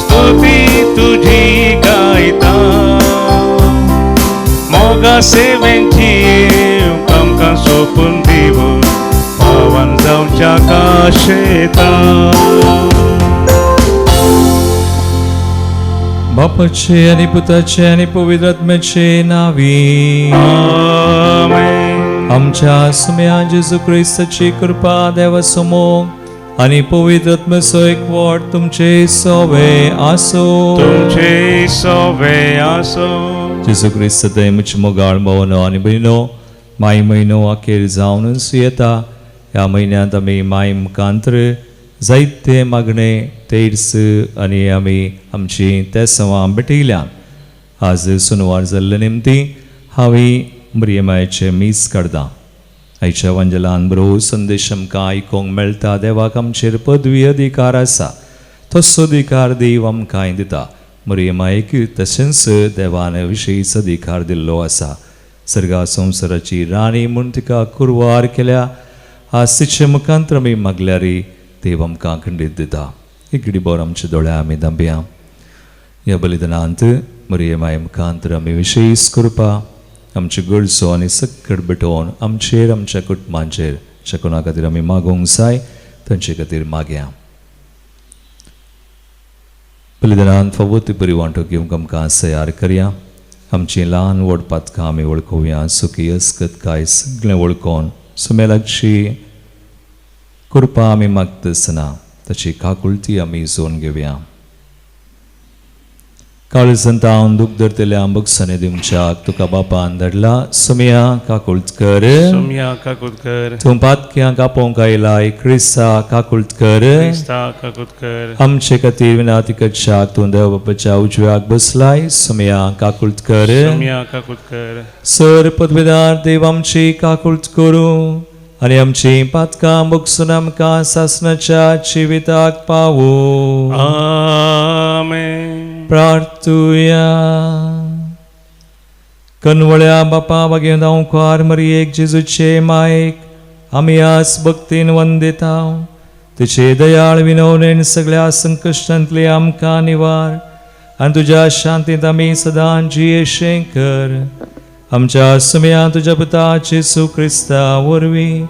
स्तुती तुझी गायता. मोगा सेवेंची कामकां सोपून दिवो पावन जावच्या काशेता. बापाचे आणि पुताचे आणि पवित्र आत्म्याचे नावी आमेन. आमच्या सुम्या जेजू ख्रिस्ताची कृपा देवासमोर आणि पवित्र आत्म्याचो एकवट तुमचे सोवे आसो. तुमचे सोवे आसो. जेजू ख्रिस्त ते मुझे मोगाळ भावनो आणि बहिणो माय म्हयनो अखेर जावनच येता. ह्या म्हयन्यांत आमी माय मुखांतर जायते मागणे तेर्स आणि आमी आमची तेसांवां भेटयल्यान. आज सुनवार जाल्ले निमती हांवें मरियमायेचे मीस काढता. आयच्या वंजलान बरो संदेश आमकां आयकोंक मेळटा. देवाक आमचेर पदवी अधिकार आसा. तसो अधिकार देव आमकां दिता. मरियमायेक तशेंच देवान विशेष अधिकार दिल्लो आसा. सर्गा संवसाराची राणी म्हूण तिका कुरवार केल्या. आज तिचे मुखांतर आमी मागल्यार देव आमकां खंडीत दिता. एक घडीभर आमच्या दोळ्या आमी धांबया. ह्या बलिदानांत मरियमाये मुखांतर आमी विशेष कृपा आमचे गरजो आनी सकट भेटोवन आमचेर आमच्या कुटुंबांचेर जे कोणा खातीर आमी मागोंक जाय तांचे खातीर मागया. बलिदानांत फावो बरी वांटो घेवंक आमकां तयार करया. आमची ल्हान व्हड पातकां आमी वळखुया. सुखी अस्कत काय सगळें वळखोन सुमेलाची कृपा आमी मागता आसतना ताची काकुळटी आमी जोन घेवया. काळजांत हांव दूख धरतल्या बक्षांनी दिवच्याक तुका बापान धाडला. सुमया काकुळटकर. सुमया काकुळटकर. तूं पातक्यांक आपोवंक आयलाय. क्रिस्ता काकुळटकर. क्रिस्ता काकुळटकर. आमचे खातीर विनाती करच्याक तूं देव बापाच्या उजव्याक बसलाय. सुमया काकुळटकर. सुमया काकुळटकर. सर पदवीदार देव आमची काकुळट करूं आणि आमची पातकां बक्षून आमकां सासणाच्या जिविताक पावो. आमेन. प्रार्थुया. कनवळ्या बापा बागें दावकार मरियेक जेजूचे मायेक आमी आज भक्तीन वंदिता. तुजे दयाळ विनवणेन सगळ्या संकश्टांतले आमकां निवार आनी तुज्या शांतींत आमी सदां जियेशें कर. आमच्या सुमया तुज्या पुता जेजू क्रिस्ता वरवीं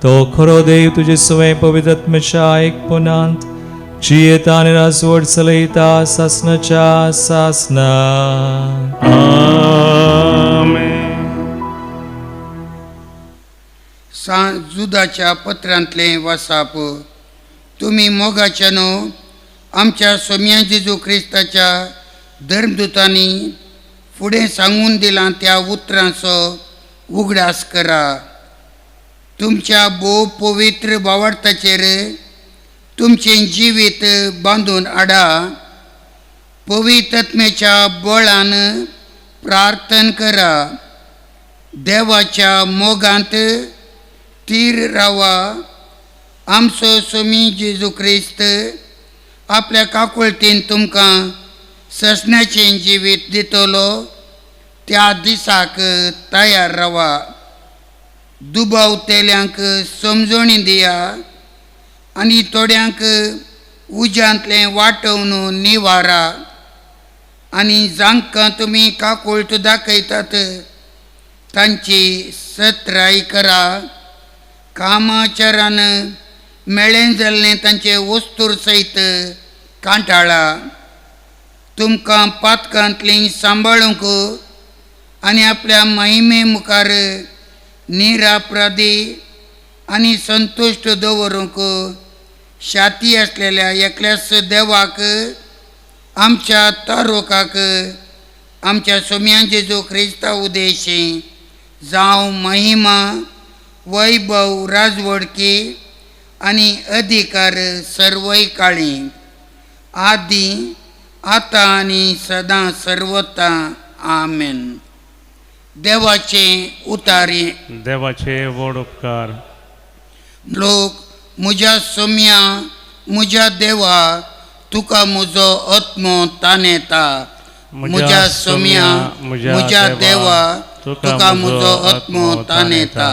तो खरो देव तुजे सुवें पवित्र आत्म्याच्या एकपणांत चीयेता आनी रासवड चलयता सासणाच्या सासना. आमेन. जुदाच्या पत्रांतले वासाप. तुम्ही मोगाच्या न्हू, आमच्या सोम्या जेजू क्रिस्ताच्या धर्मदूतांनी फुडें सांगून दिलां त्या उतरांचो उगडास करा. तुमच्या भोव पवित्र भावार्थाचेर तुमचें जिवीत बांदून हाडा. पवित्र आत्म्याच्या बळान प्रार्थना करा. देवाच्या मोगांत तीर रावा. आमचो सोमी जेजू क्रिस्त आपल्या काकुळटीन तुमकां ससण्याचें जिवीत दितलो त्या दिसाक तयार रावा. दुबावतेल्यांक समजोणी दिया आनी थोड्यांक उज्यांतलें वाटोवन निवारा. आनी जांकां तुमी काकुळट दाखयतात तांची सत्राय करा. कामाचारान मेळ्ळें जाल्लें तांचे वस्तूर सयत कांटाळा. तुमकां पातकांतलीं सांबाळूंक आनी आपल्या महिमे मुखार निरापराधी आनी संतुश्ट दवरूंक शाती आसलेल्या एकल्याच देवाक आमच्या तारोकाक आमच्या सोम्या जेजू क्रिस्ता उदेशी जावं महिमा वैभव राजवडकी आनी अधिकार सर्वय काळी आदी आतां आनी सदां सर्वता. आमेन. देवाचे उतारी. देवाचे व्हड उपकार. लोक म्हज्या सोम्या म्हज्या देवा तुका म्हजो आत्मो ताणेता. म्हज्या सोम्या म्हज्या देवा तुका म्हजो आत्मो ताणेता.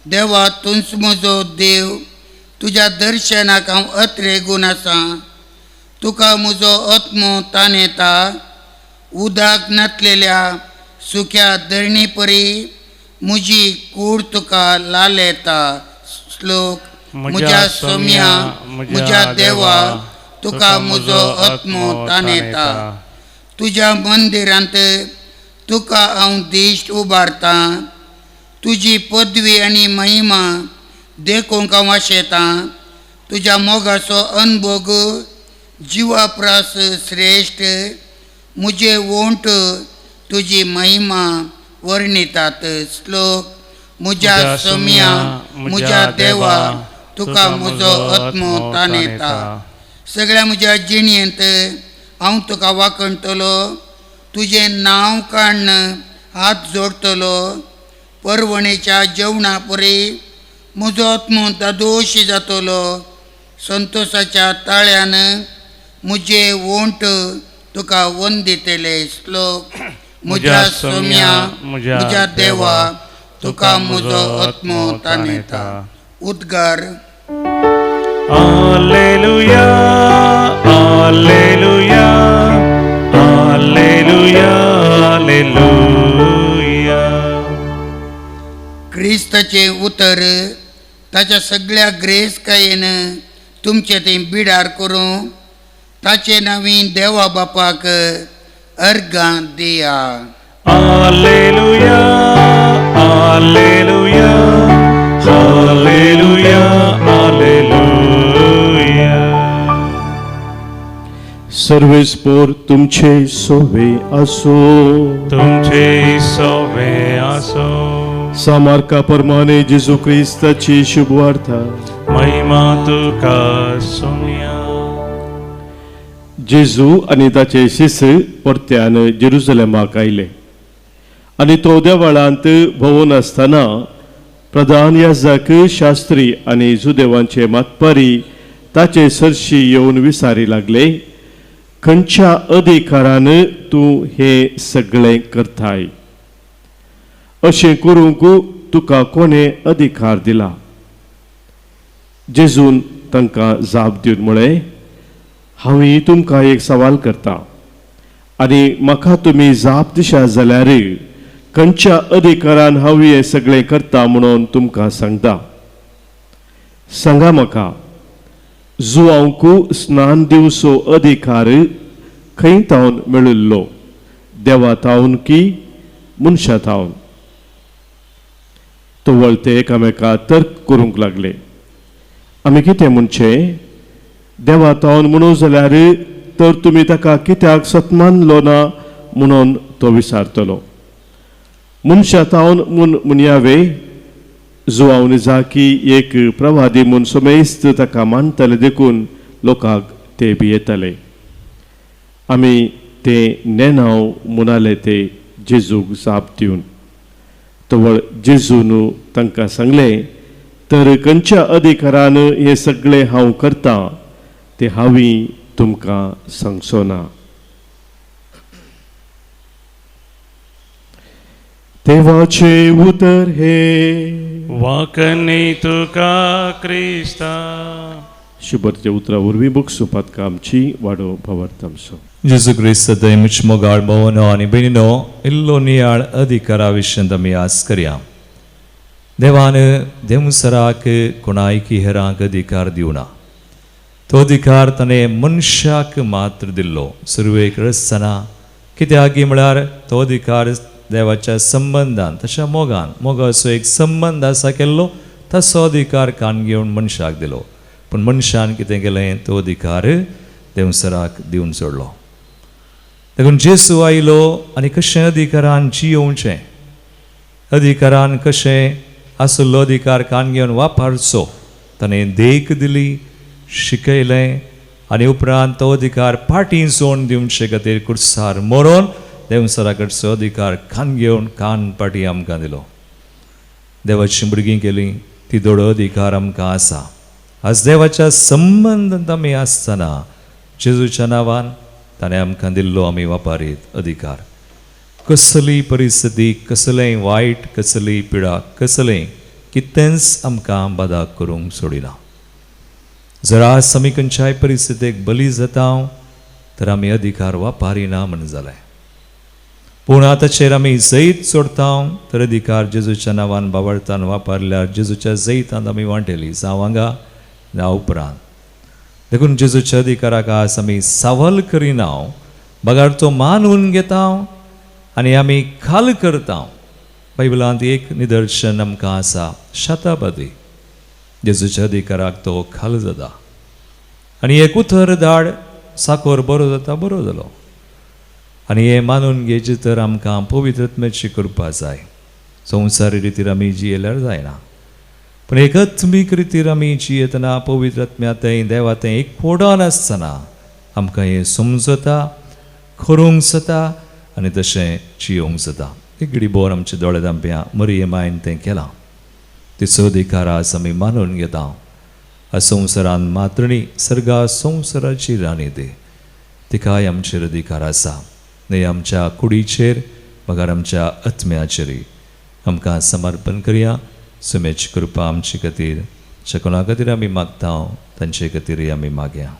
देवा तुंच म्हजो देव, तुज्या दर्शनाक हांव अत्रेगून आसा. तुका म्हजो आत्मो ताणेता. उदक नातलेल्या सुक्या धरणी परी म्हजी कूड तुका लालेता. श्लोक. म्हज्या सोम्या म्हज्या देवा तुका म्हजो आत्मो ताणेता. तुज्या मंदिरांत तुका हांव दिश्ट उबारतां. तुजी पदवी आनी महिमा देखूंक हांव आशेतां. तुज्या मोगाचो अनभोग जिवाप्रास श्रेश्ठ. म्हजे वोंट तुजी महिमा वर्णितात. श्लोक. म्हज्या सोम्या म्हज्या देवा तुका म्हजो आत्मो ताणेता. सगळ्या म्हज्या जिणेंत हांव तुका वाखणटलो. तुजें नांव काडन हात जोडटलो. परवणेच्या जेवणा परी म्हजो आत्मो दादोशी जातलो. संतोशाच्या ताळ्यान म्हजे वोंट तुका वंदितले. श्लोक. म्हज्या सोम्या म्हज्या देवा तुका म्हजो आत्मो ताणेता. उद्गार. Alleluia, Alleluia, Alleluia, Alleluia. क्रिस्ताचे उतर ताच्या सगळ्या ग्रेस कायेन तुमचे थंय बिडार करूं. ताचे नांवी देवा बापाक अर्गां दिया. Alleluia, Alleluia, Alleluia, Alleluia. सर्वेस्पोर तुमचे सोवे असो. तुमचे सोवे असो. सामार्का परमाने जेजू क्रिस्ताची शुभवार्ता. महिमा तुका सोम्या. जेजू आनी ताचे शिष्य परत्यान जेरुसलेमाक आयले आनी तो देवळांत भोंवून आसतना प्रधान याजक, शास्त्री आनी जुदेवांचे मातबारी ताचे सरशी येवन विचारी लागले, खंयच्या अधिकारान तूं हे सगळें करताय? अशें करूंक तुका कोणे अधिकार दिला? जेजून तांकां जाप दिवन म्हळें, हांव तुमकां एक सवाल करता आनी म्हाका तुमी जाप दिशात जाल्यार खंयच्या अधिकारान हांव हें सगळें करता म्हणून तुमकां सांगता. सांगा म्हाका, जुआंकू स्नान दिवचो अधिकार खंय तावन मेळिल्लो, देवा तावन की मनशा तावन. तो वळते एकामेका तर्क करूंक लागले. आमी कितें म्हणचे? देवा तावन म्हणू जाल्यार तर तुमी ताका कित्याक सतमानलो ना म्हणून तो विचारतलो. मनशा तावन म्हूण म्हणयावे, जुआवन जाकी एक प्रवादी म्हूण सोमेस्त ताका मानतले देखून लोकांक ते भियेतले. आमी ते नेनाव म्हणाले ते जेजूक जाप दिवन. तवळ जेजून तांकां सांगले, तर खंयच्या अधिकारान हे सगळे हांव करतां ते हांवें तुमकां सांगचो ना. देवाचे उतर हे वाकने तुका क्रिस्ता. शुभरच्या उतरा वरवीं बक्षुपात आमची वाडो भवार्थामसो. Jesu Cristo demos mogar bono ani benino illo nial adhikara vishandami askarya. देवान देवसराक कोणायकी हेरांक अधिकार दिवना. तो अधिकार ताणे मनशाक मात्र दिल्लो, सुरवेक रसना. कित्याक म्हळ्यार तो अधिकार देवाच्या संबंधान, तशा मोगान असो एक संबंध आसा केल्लो, तसो अधिकार कान घेवन मनशाक दिलो. पूण मनशान कितें केलें? तो अधिकार देवसराक दिवन सोडलो. देखून जेसू आयलो आनी कशें अधिकारान जियोवचें, अधिकारान कशें आसलो अधिकार कान घेवन वापरचो ताणें देख दिली, शिकयलें आनी उपरांत तो अधिकार पाटी सोडून दिवचे खातीर कुर्सार मरोन देवसरा कडचो अधिकार कान घेवन कान पाटी आमकां दिलो. देवाची भुरगीं केली ती दोडो अधिकार आमकां आसा. आज देवाच्या संबंधांत आमी आसतना जेजूच्या नांवान ताणें आमकां दिल्लो आमी वापरीत अधिकार. कसली परिस्थिती, कसलेंय वायट, कसली पिडा, कसलेंय कितेंच आमकां बादाक करूंक सोडिना. जर आज आमी खंयच्याय परिस्थितीक बली जाता तर आमी अधिकार वापरिना म्हण जालें. पूण ताचेर आमी जैत सोडता तर अधिकार जेजूच्या नांवान बावळतान वापरल्यार जेजूच्या जैतांत आमी वांटेली, जावं हांगा ना उपरांत. देखून जेजूच्या अधिकाराक आज आमी सावल करिना, बगार तो मानून घेता आनी आमी खाल करता. बायबलांत एक निदर्शन आमकां आसा, शतापदी जेजूच्या अधिकाराक तो खाल जाता आनी एक उतर धाड साकोर बरो जाता, बरो जालो. आनी हे मानून घेवचे तर आमकां पवित्र आत्म्याची कृपा जाय. संवसारी रितीर आमी जियेल्यार जायना, पूण एक आत्मीक रितीर आमी जियेतना पवित्र आत्म्यातय देवातय एक फोडान आसतना आमकां हें समजता, करूंक जाता आनी तशें जियोंक जाता. एक घडी बोर आमच्या दोळे धांप्या मरिये मायन तें केलां. तिचो अधिकार आज आमी मानून घेता. ह्या संवसारान मात्र न्ही, सर्गा संवसाराची राणी ती, तिकाय आमचेर अधिकार आसा. न्ही आमच्या कुडीचेर मगार आमच्या आत्म्याचेरय आमकां समर्पण करया. सुमेची कृपा आमचे खातीर, कोणा खातीर आमी मागता तांचे खातीरय आमी मागया.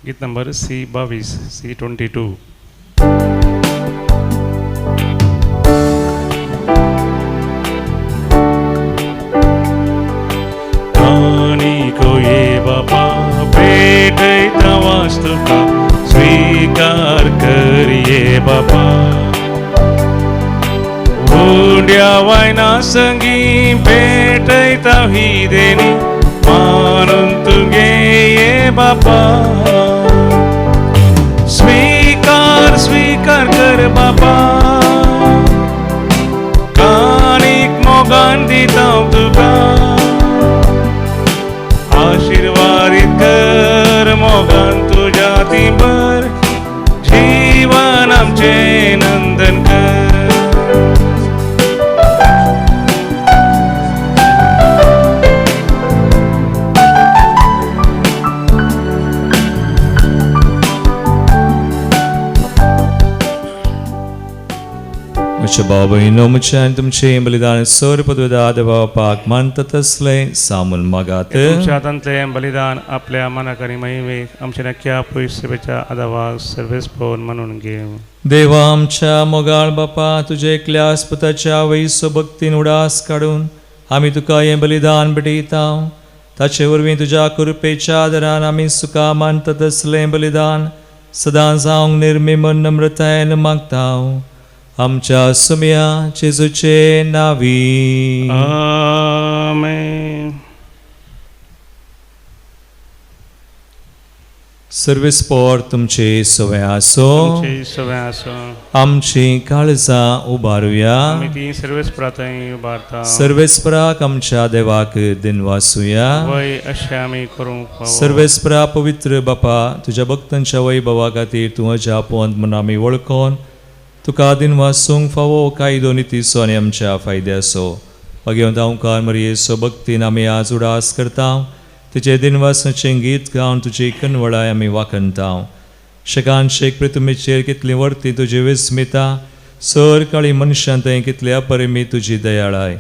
गीत नंबर C22, C22. बापा पेटयता वास्तुका स्वीकार करिये बापा. उंड्या वायना संगी पेटयता ही देणी मानून तुगे ये बापा. स्वीकार स्वीकार कर बापा, कानीक मोगान दिता तुका. आशीर्वादित कर मोगान तुझ्या तीबर, जीवन आमचे नंदन कर. म्हज्या भाव भयणीनो, म्हजे आनी तुमचें बलिदान सर पदवेदा देवापाक मानता तसलें सामून मागात. तुमच्या हातांतलें बलिदान आपल्या मनाक आनी महिमेक आमच्या नक्क्या पयस सेवेच्या आदावाक सर्वेस पळोवन मानून घेव. देवा आमच्या मोगाळ बापा, तुजे एकल्या आस्पताच्या वैसो भक्तीन उडास काडून आमी तुका हें बलिदान भेटयता. ताचे वरवीं तुज्या कृपेच्या आदारान आमी सुका मानता तसलें बलिदान सदां जावंक निर्मिमन नम्रतायेन मागतां आमच्या सुमया जेजूचे नांवी. आमेन. सर्वेस्पोर तुमचे सवय आसो, तुमची सवय आसो. आमची काळजां उबारुया. आमी ती सर्वेस्परांतय उबारता. सर्वेस्पराक आमच्या देवाक दिनवासुया. वय अशें आमी करूंक फावो. सर्वेस्परा पवित्र बापा, तुज्या भक्तांच्या वैभवा खातीर तूं अजा आपोवंत म्हूण आमी वळखोन तुका दिनवासूंक फावो कायदो नितीसो आनी आमच्या फायद्याचो भगवंत ओंकार मरयेचो भक्तीन आमी आज उडास करता. तुजे दिनवासाचें गीत गावन तुजी कनवळाय आमी वाखणटा. शेकान शेक पृथ्वीचेर कितली वर्ती तुजी विस्मिता, सर काळी मनशां थंय कितली अपरिमीत तुजी दयाळाय.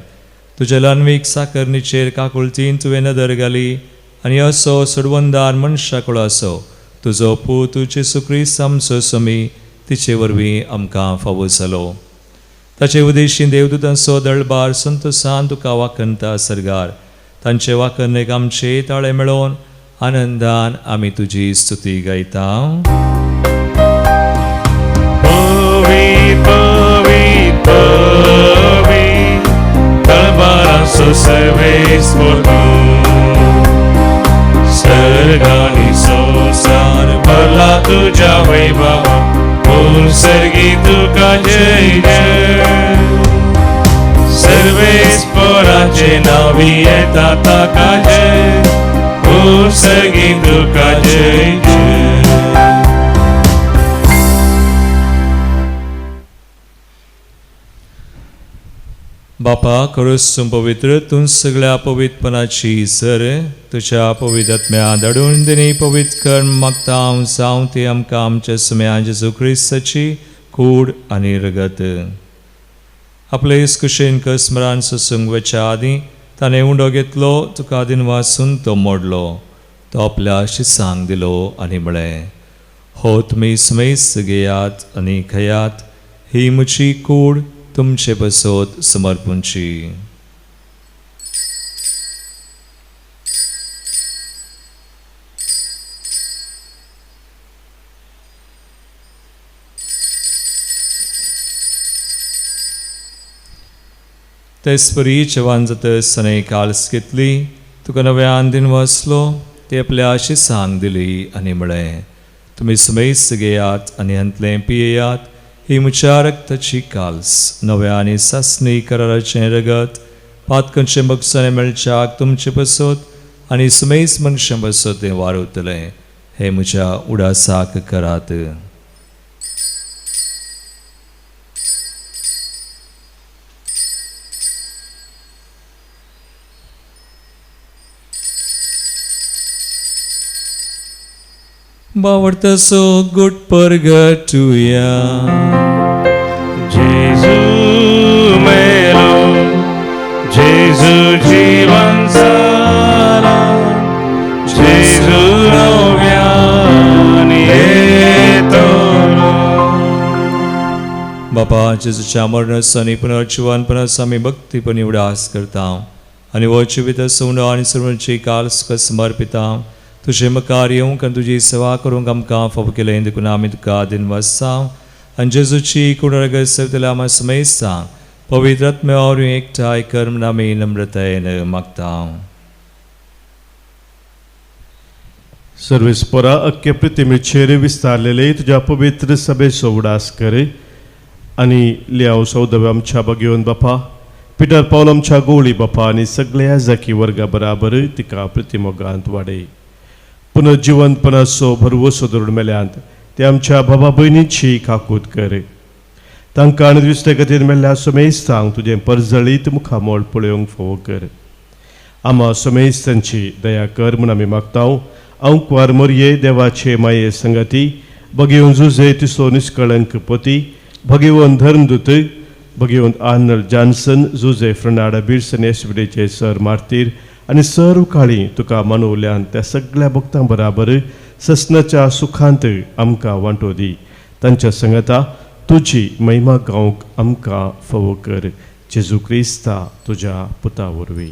तुज्या ल्हानवीक साकरणीचेर काकुळतीन तुवें नदर घाली आनी असो सोडवंदार मनशा कळो आसो तुजो पूत जेसू ख्रिस्त आमचो समी तिचे वरवीं आमकां फावो जालो. ताचे उदेशी देवदूतांचो दळबार संतोसान तुका वाखणटा सरगार. तांचे वाखणेक आमचे ताळे मेळोवन आनंदान आमी तुजी स्तुती गायता. पवित्र पवित्र पवित्र दळबाराचो सर्वेस्पोर सर्गांनी संसार भरला तुज्या वैभवा. सर्गी तुका जय जय. सर्वेस्पोराचे नावी येता ताका जय. सर्गी तुका जय जय. बापा खरोच पवित्र तूं सगळ्या पवित्रपणाची सर तुज्या पवित्र आत्म्या धाडून दिनी पवित्र कर्म मागता हांव जावं ती आमकां आमच्या सुम्या जेजू ख्रिस्ताची कूड आनी रगत. आपले कुशेन कसमरान ससूंक वच्या आदीं ताणें उंडो घेतलो, तुका दिनवासून तो मोडलो, तो आपल्या शिसांक दिलो आनी म्हळें, हो तुमी सुमेस घेयात आनी खयात, ही म्हजी कूड तुमचे बसोत समर्पूंची. तेसपरी जेवण जातस ताणें काल्स घेतली, तुका नव्यान दिनवासलो, ते आपल्या शिसांक दिली आनी म्हळें, तुमी सुमेस घेयात आनी हंतलें पियेयात, ही म्हज्या रक्ताची काल्स, नव्या आनी सासणी कराराचें रगत, पातकांचें बक्षांनी मेळच्याक तुमचे बसोत आनी सुमेस मनशां बसोत तें वारवतलें, हे म्हज्या उडासाक करात. बावडतासो गुट परगटुया. जेजू मेलो, जेजू जीवन जाला, जेजू नव्यान येतलो. बापा जेजूच्या मरणासानी पुनर्जीवनपणास आमी भक्तीपणी उडास करता आनी हो जिवीत सोंड आनी सर्वांची काल्स समर्पिता. तुझे मुखार येवंक आनी तुजी सेवा करूंक आमकां फावो केलें देखून आमी तुका दिनवासा आनी जेजूची कूड रगत सेवतल्या आमी समेस्ता पवित्र आत्म्या वरवीं एकठांय कर म्हूण आमी नम्रतायेन मागता. सर्वेस्परा अख्खे पृथ्वीचेर विस्तारलेले तुज्या पवित्र सभेचो उडास कर आनी लियाव सौदव आमच्या भगवंत बापा, पिटर पावल आमच्या गोळी बापा आनी सगळ्या जाकी वर्गा बराबर तिका प्रतिमोगांत वाडय. पुनर्जीवनपणाचो भरवसो धरून मेल्यांत ते आमच्या भावा भयणीची काकूत कर. तांकां आनी दुसरे खातीर मेल्ल्या सोमेस्तांक तुजें परजळीत मुखामोळ पळोवंक फोव कर. आमा सोमेस्तांची दया कर म्हूण आमी मागता. अंकवार मोरये देवाचे माये संगती, भगवंत जुजे तिसो निश्कळंक पती, भगवंत धर्मदूत, भगवंत आर्नल्ड जॉन्सन, जुजे फ्रनाडा बिर्सन एसविडेचे सर मार्तीर आनी सर्व काळी तुका मानवल्यान त्या सगळ्या भक्तां बराबर ससनाच्या सुखांत आमकां वांटो दी. तांच्या संगता तुजी महिमा गावंक आमकां फावो कर. जेजू क्रिस्ता तुज्या पुता वरवीं.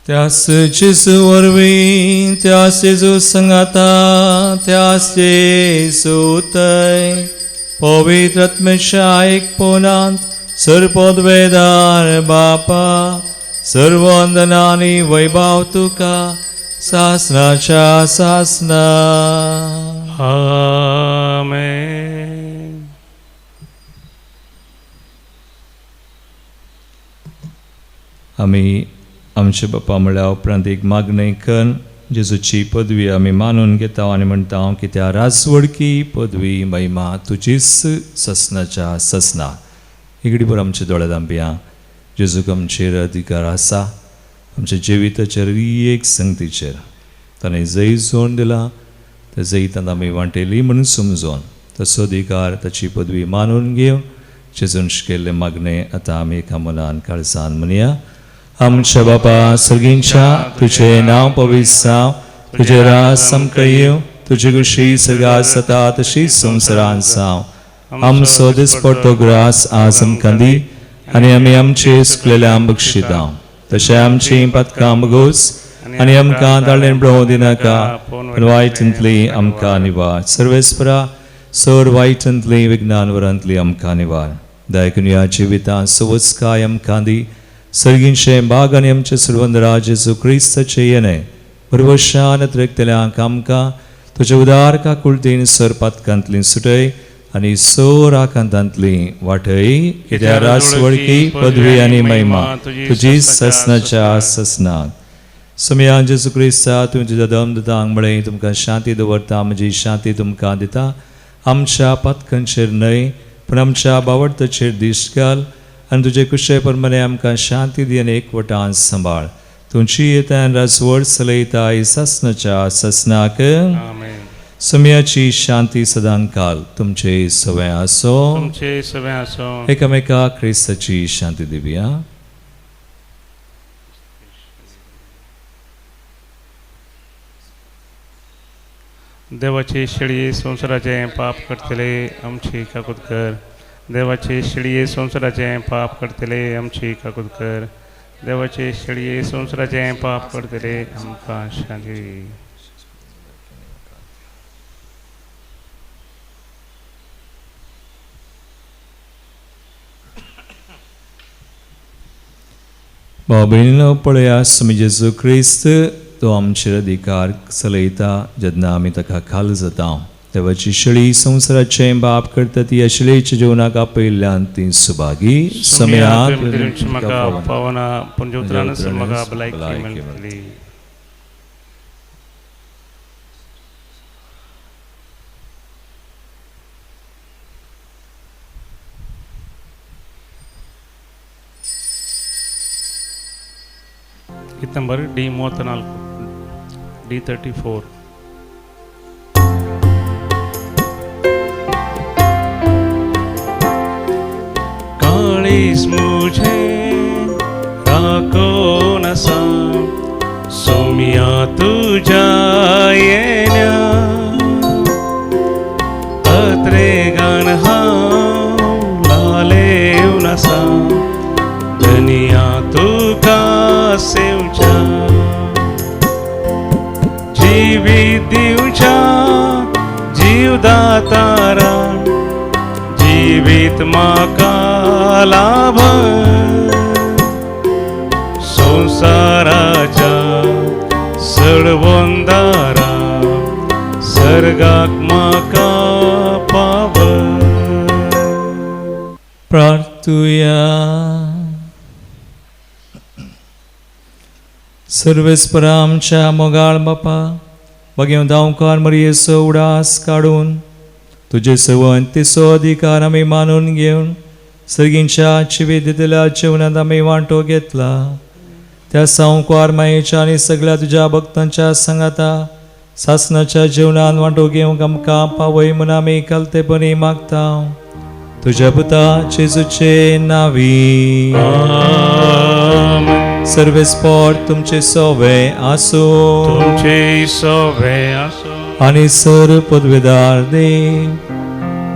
त्यास जेजू वरवीं त्यास जेजू संगाता त्यास जेजू उतय पवित्र आत्म्याच्या एकपणांत सर्वपद वेदार बापा सर्व वंदनानी वैभव तुका सासनाच्या सासना. आमेन. आमी आमचे बापा म्हळ्यार उपरांत एक मागणी करून जेजूची पदवी आमी मानून घेता आनी म्हणटा की त्या राजवडकी पदवी महिमा तुजीच ससनाच्या ससना. इगडीभर आमचे दोळे धांपिया. जेजूक आमचेर अधिकार आसा आमच्या जिविताचेर एक संगतीचेर. ताणें जय जोड दिला त्या जैतांत आमी वांटेली म्हणून समजोन तसो अधिकार ताची पदवी मानून घेवन जेजून शिकयल्ले मागणे आतां आमी एका मनान काळजान म्हणया. आमच्या बापा सर्गींच्या तुझे नाव पवित्र जावं, तुझे राज सामकें येवं, तुजी कुशी सगळ्या जाता तशी संवसारांत जावं. आमचो दिसपडटो ग्रास आज आमकां दी आनी आमी आमचे चुकलेल्यांक बक्षिता तशें आमची पातकां बगोस आनी आमकां ताळेन पळोवं दिनाका पूण वायटांतली आमकां निवार. सर्वेस्परा सर वायटांतली विज्ञान वरांतली आमकां निवार. दयकून ह्या जिवितांत सवस्काय आमकां दी. सर्गींचे बाग आनी आमचे सुरवंदरा जेजू क्रिस्ताचे येणे परवशान त्रेकतल्यांक आमकां तुजे उदार काकुळटीन सर पातकांतली सुटय आनी सोर आकांतांतली वाटय. कित्याक राजवडकी पदवी आनी महिमा तुजी ससनाच्या ससनाक. समया जेजू क्रिस्ता तूं तुज्या दमदतांक म्हळें तुमकां शांती दवरता म्हजी शांती तुमकां दिता. आमच्या पातकांचेर न्हय पूण आमच्या बावडताचेर दिश्ट घाल आनी तुजे कुशे प्रमाणे आमकां शांती दी आनी एकवटान सांबाळ. तुमची येतान राजवड चलयता ससनाच्या ससनाक. आमेन. समयाची शांती सदां काल तुमचे सवय आसो. तुमचे सगळे आसो. एकामेकाक क्रिस्ताची शांती दिवया. देवाची शेळये संसाराचे पाप करतले आमची काकूत कर. देवाचे शेळये संसाराचे पाप करतले आमची काकूत कर. देवाचे शेळये संसाराचे पाप करतले आमकां शांती दी. भाव भयणीनो पळया आमी जेजू क्रिस्त तो आमचेर अधिकार चलयता जेन्ना आमी ताका खाल जाता. देवाची शेळी संसाराचे बाप करता ती अशिलेच्या जिवनाक आपयल्ल्यान ती सुभागी. समयांत म्हाका पावना पुंजोत्रान म्हाका भलायकी मेळटली. ಕಿತ್ ನಂಬರ್ D34 D34. काळीस मुझे राखो नसा सोमिया तुझ्या येण्या अत्रे गाण हांव लालेव नसा दुनिया तुका सेवच्या जिवीत दिवच्या जीवदातारा जिवीत म्हाका लाभ संसाराच्या सडवंदारा सर्गाक म्हाका पाव. प्रार्थुया. सर्वेस्परा आमच्या मोगाळ बापा बघेव दावकार मरियेचो उडास काडून तुजे सवंत तिचो अधिकार आमी मानून घेवन सर्गींच्या जिवीत दिलेल्या जीवनांत आमी वांटो घेतला. त्या संवकार मायेच्या आनी सगळ्या तुज्या भक्तांच्या संगाता सासनाच्या जीवनांत वांटो घेवंक आमकां पावय म्हूण आमी कालतेपणी मागता तुज्या पुता जेजूचे नांवी. सर्वेस्पर तुमचे सोवे आसो. तुमचे सोवे आसो. आनी सर पदवेदार देव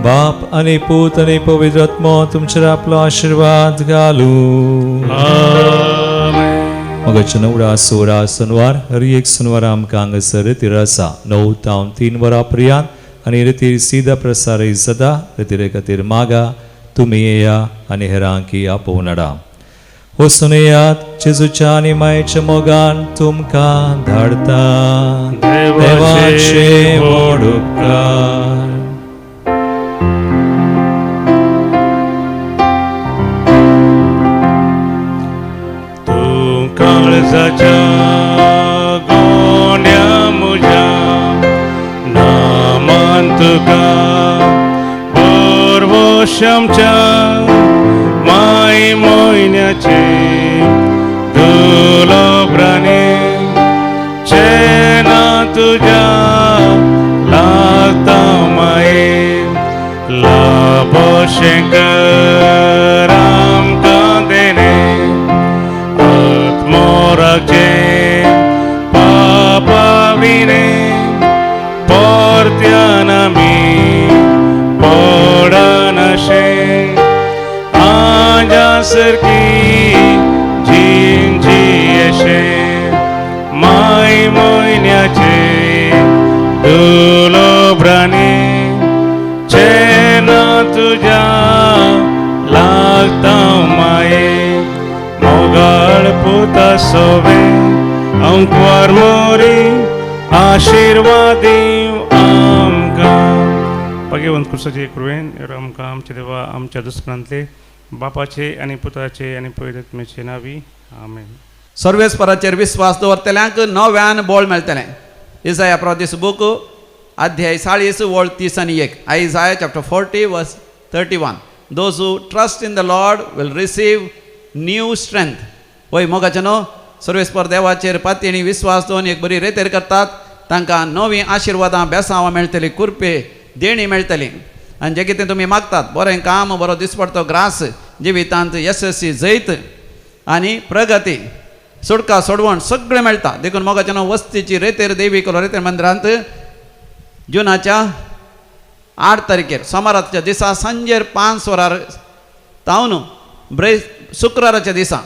बाप आनी पूत आनी पवित्र आत्मा तुमचेर आपलो आशीर्वाद घालू. आमेन. मगच 9-16 शनिवार हर एक शनिवार आमकां हांगासर रितीर आसा 9 ते 3 वरां पर्यंत आनी रितीर सीदा प्रसारीत जाता रितीरे खातीर मागा तुमी येया आनी हेरांकी आपोवन हाडा वचून येयात जेजूच्या आनी मायेच्या मोगान तुमकां धाडटा देवाचे व्हड उपकार काळजाच्या गोंड्या म्हज्या नामान तुका परवशामच्या माय मोयन्याचे दुलोब्राने चेना तुझ्या लागता माये लाभोशेंकर आमकां देणे मोराचे पापाविने परत्यान आमी पडनशे आजा सारकी जिंजी येशे माय मोयन्याचे दुलोब्राने चेना तुझ्या लागता माये मोगाळ पुता सोवे अंकवार मोरी आशीर्वादी आमकां भगवंत कृष्णाचे कृपेन आमकां आमचे देवा आमच्या दुस्मनांतले बापाचे आनी पुताचे आनी पवित्र आत्म्याचे नावी आमेन. सर्वेस्पराचेर विस्वास दवरतल्यांक नव्यान बळ मेळटलें. इसाया प्रॉफिस बूक अध्याय 40 वळ 30 आनी 1. Isaiah chapter 40 verse 31. Those who trust in the Lord will receive new strength. वय मोगाचे न्हू सर्वेस्पर देवाचेर पातयेणी विस्वास दवरून एक बरी रेतेर करतात तांकां नवी आशिर्वादां बेसांवां मेळटलीं कुरपे देणी मेळटली आनी जें कितें तुमी मागतात बरें काम बरो दिसपडतो ग्रास जिवितांत यशस्वी जैत आनी प्रगती सुटका सोडवण सगळें मेळटा. देखून मोगाचे न्हू वस्तीची रेतेर देवी कोलो रेतेर मंदिरांत जुनाच्या 8 तारखेर सोमाराच्या दिसा सांजेर 5 वरार तावन शुक्राराच्या दिसा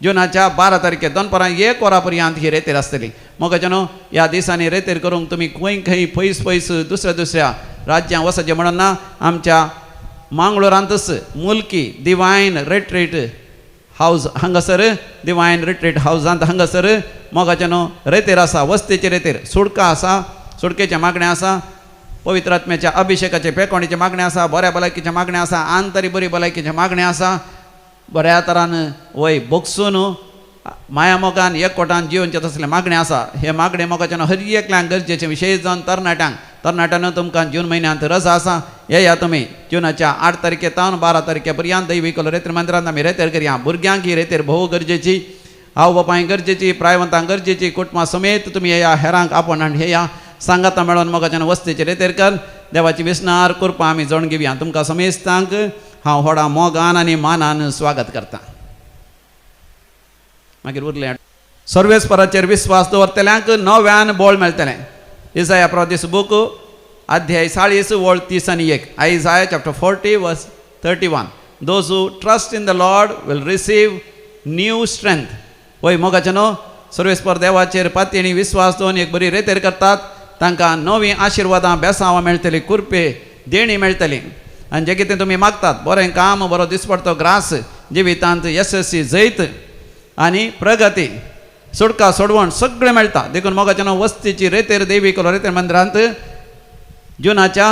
जुनाच्या 12 तारखेर दनपारां 1 वरां पर्यंत ही रेतेर आसतली. मोगाचे न्हू ह्या दिसांनी रेतेर करूंक तुमी खंय खंय पयस पयस दुसऱ्या राज्यांत वचचें म्हणून ना. आमच्या मांगळुरांतच मुल्की डिवायन रिट्रीट हावज हांगासर डिवायन रिट्रीट हावजांत हांगासर मोगाचे न्हू रेतेर आसा वस्तेची रेतेर सुडका आसा सुडकेचें मागणें आसा पवित्र आत्म्याच्या अभिशेकाचे पेकोणीचे मागणें आसा बऱ्या भलायकीचें मागणें आसा आंतरी बरी भलायकीचें मागणें आसा बऱ्या तरान वय बोगसून माया मोगान एकवटान जिवनचें तसलें मागणें आसा. हे मागणें मोगाचे हर एकल्यांक गरजेचें विशेश जावन तरणाट्यान तुमकां जून म्हयन्यांत रजा आसा. येया तुमी जुनाच्या 8 तारखे तावन 12 तारखे पर्यंत दैवी कोलो रेतेर मंदिरांत आमी रेतेर करया. भुरग्यांक ही रेतेर भोव गरजेची आवय बापाय गरजेची प्रायवंतांक गरजेची कुटुंबा समेत तुमी येया हेरांक आपण हाडून येया सांगाता मेळोन मोगाच्यान वस्तीचे रेतेर कर. देवाची विस्नार कृपा आमी जाणून घेवया. तुमकां समेस्तांक हांव व्हडा मोगान आनी मानान स्वागत करता. मागीर उरलें सर्वेस्पराचेर विस्वास दवरतल्यांक नव्यान बळ मेळटलें. इसाया प्रॉफिस बूक अध्याय 40 वळ 30 आनी 1. Isaiah chapter 40 verse 31. Those who trust in the Lord will receive new strength. वय मोगाचे न्हू सर्वेस्पर देवाचेर पातयेणी विस्वास दवरून एक बरी रेतेर करतात तांकां नवी आशिर्वादां बेसांवां मेळटलीं कुरपे देणी मेळटली आनी जें कितें तुमी मागतात बरें काम बरो दिसपडतो ग्रास जिवितांत यशस्वी जैत आनी प्रगती सुटका सोडवण सगळें मेळटा. देखून मोगाचे न्हू वस्तीची रेतेर देवी कोलो रेतेर मंदिरांत जुनाच्या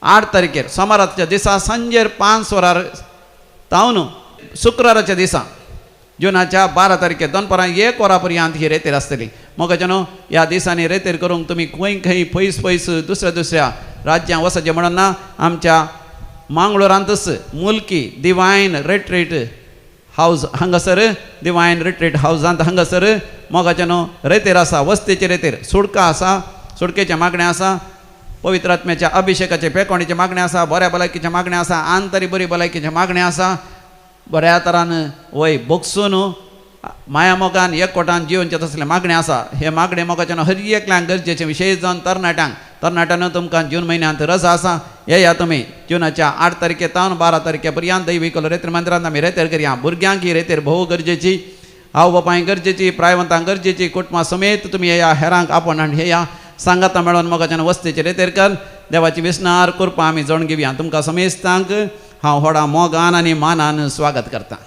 8 तारखेर सोमाराच्या दिसा सांजेर 5 वरार तावन शुक्राराच्या दिसा जुनाच्या 12 तारखेर दनपारां 1 वरां पर्यंत ही रेतेर आसतली. मोगाचे न्हू ह्या दिसांनी रेतेर करूंक तुमी खंय खंय पयस दुसऱ्या राज्यांत वचचें म्हणून ना. आमच्या मांगळुरांतच मुल्की डिवायन रिट्रीट हावज हांगासर डिवायन रिट्रीट हावजांत हांगासर मोगाचे न्हू रेतेर आसा वस्तेची रेतेर सुडका आसा सुडकेचें मागणें आसा पवित्र आत्म्याच्या अभिशेकाचे पेकोणीचें मागणें आसा बऱ्या भलायकीचें मागणें आसा आंतरी बरी भलायकीचें मागणें आसा बऱ्या तरान वय बोगसून माया मोगान एकवटान जिवनचें तसलें मागणें आसा. हे मागणें मोगाचे हर एकल्यांक गरजेचें विशेश जावन तरणाट्यान तुमकां जून म्हयन्यांत रजा आसा. येया तुमी जुनाच्या 8 तारखे तावन 12 तारखे पर्यंत दैवी कोलो रेतेर मंदिरांत आमी रेतेर करया. भुरग्यांक ही रेतेर भोव गरजेची हांव बापाय गरजेची प्रायवंतां गरजेची कुटुंबां समेत तुमी या हेरांक आपण आनी हे या सांगाता मेळोन मोगाच्यान वस्तेचेर येतेर कर देवाची विस्नार कृपा आमी जोण घेवया तुमकां समेस्तांक हांव व्हडा मोगान आनी मानान स्वागत करता.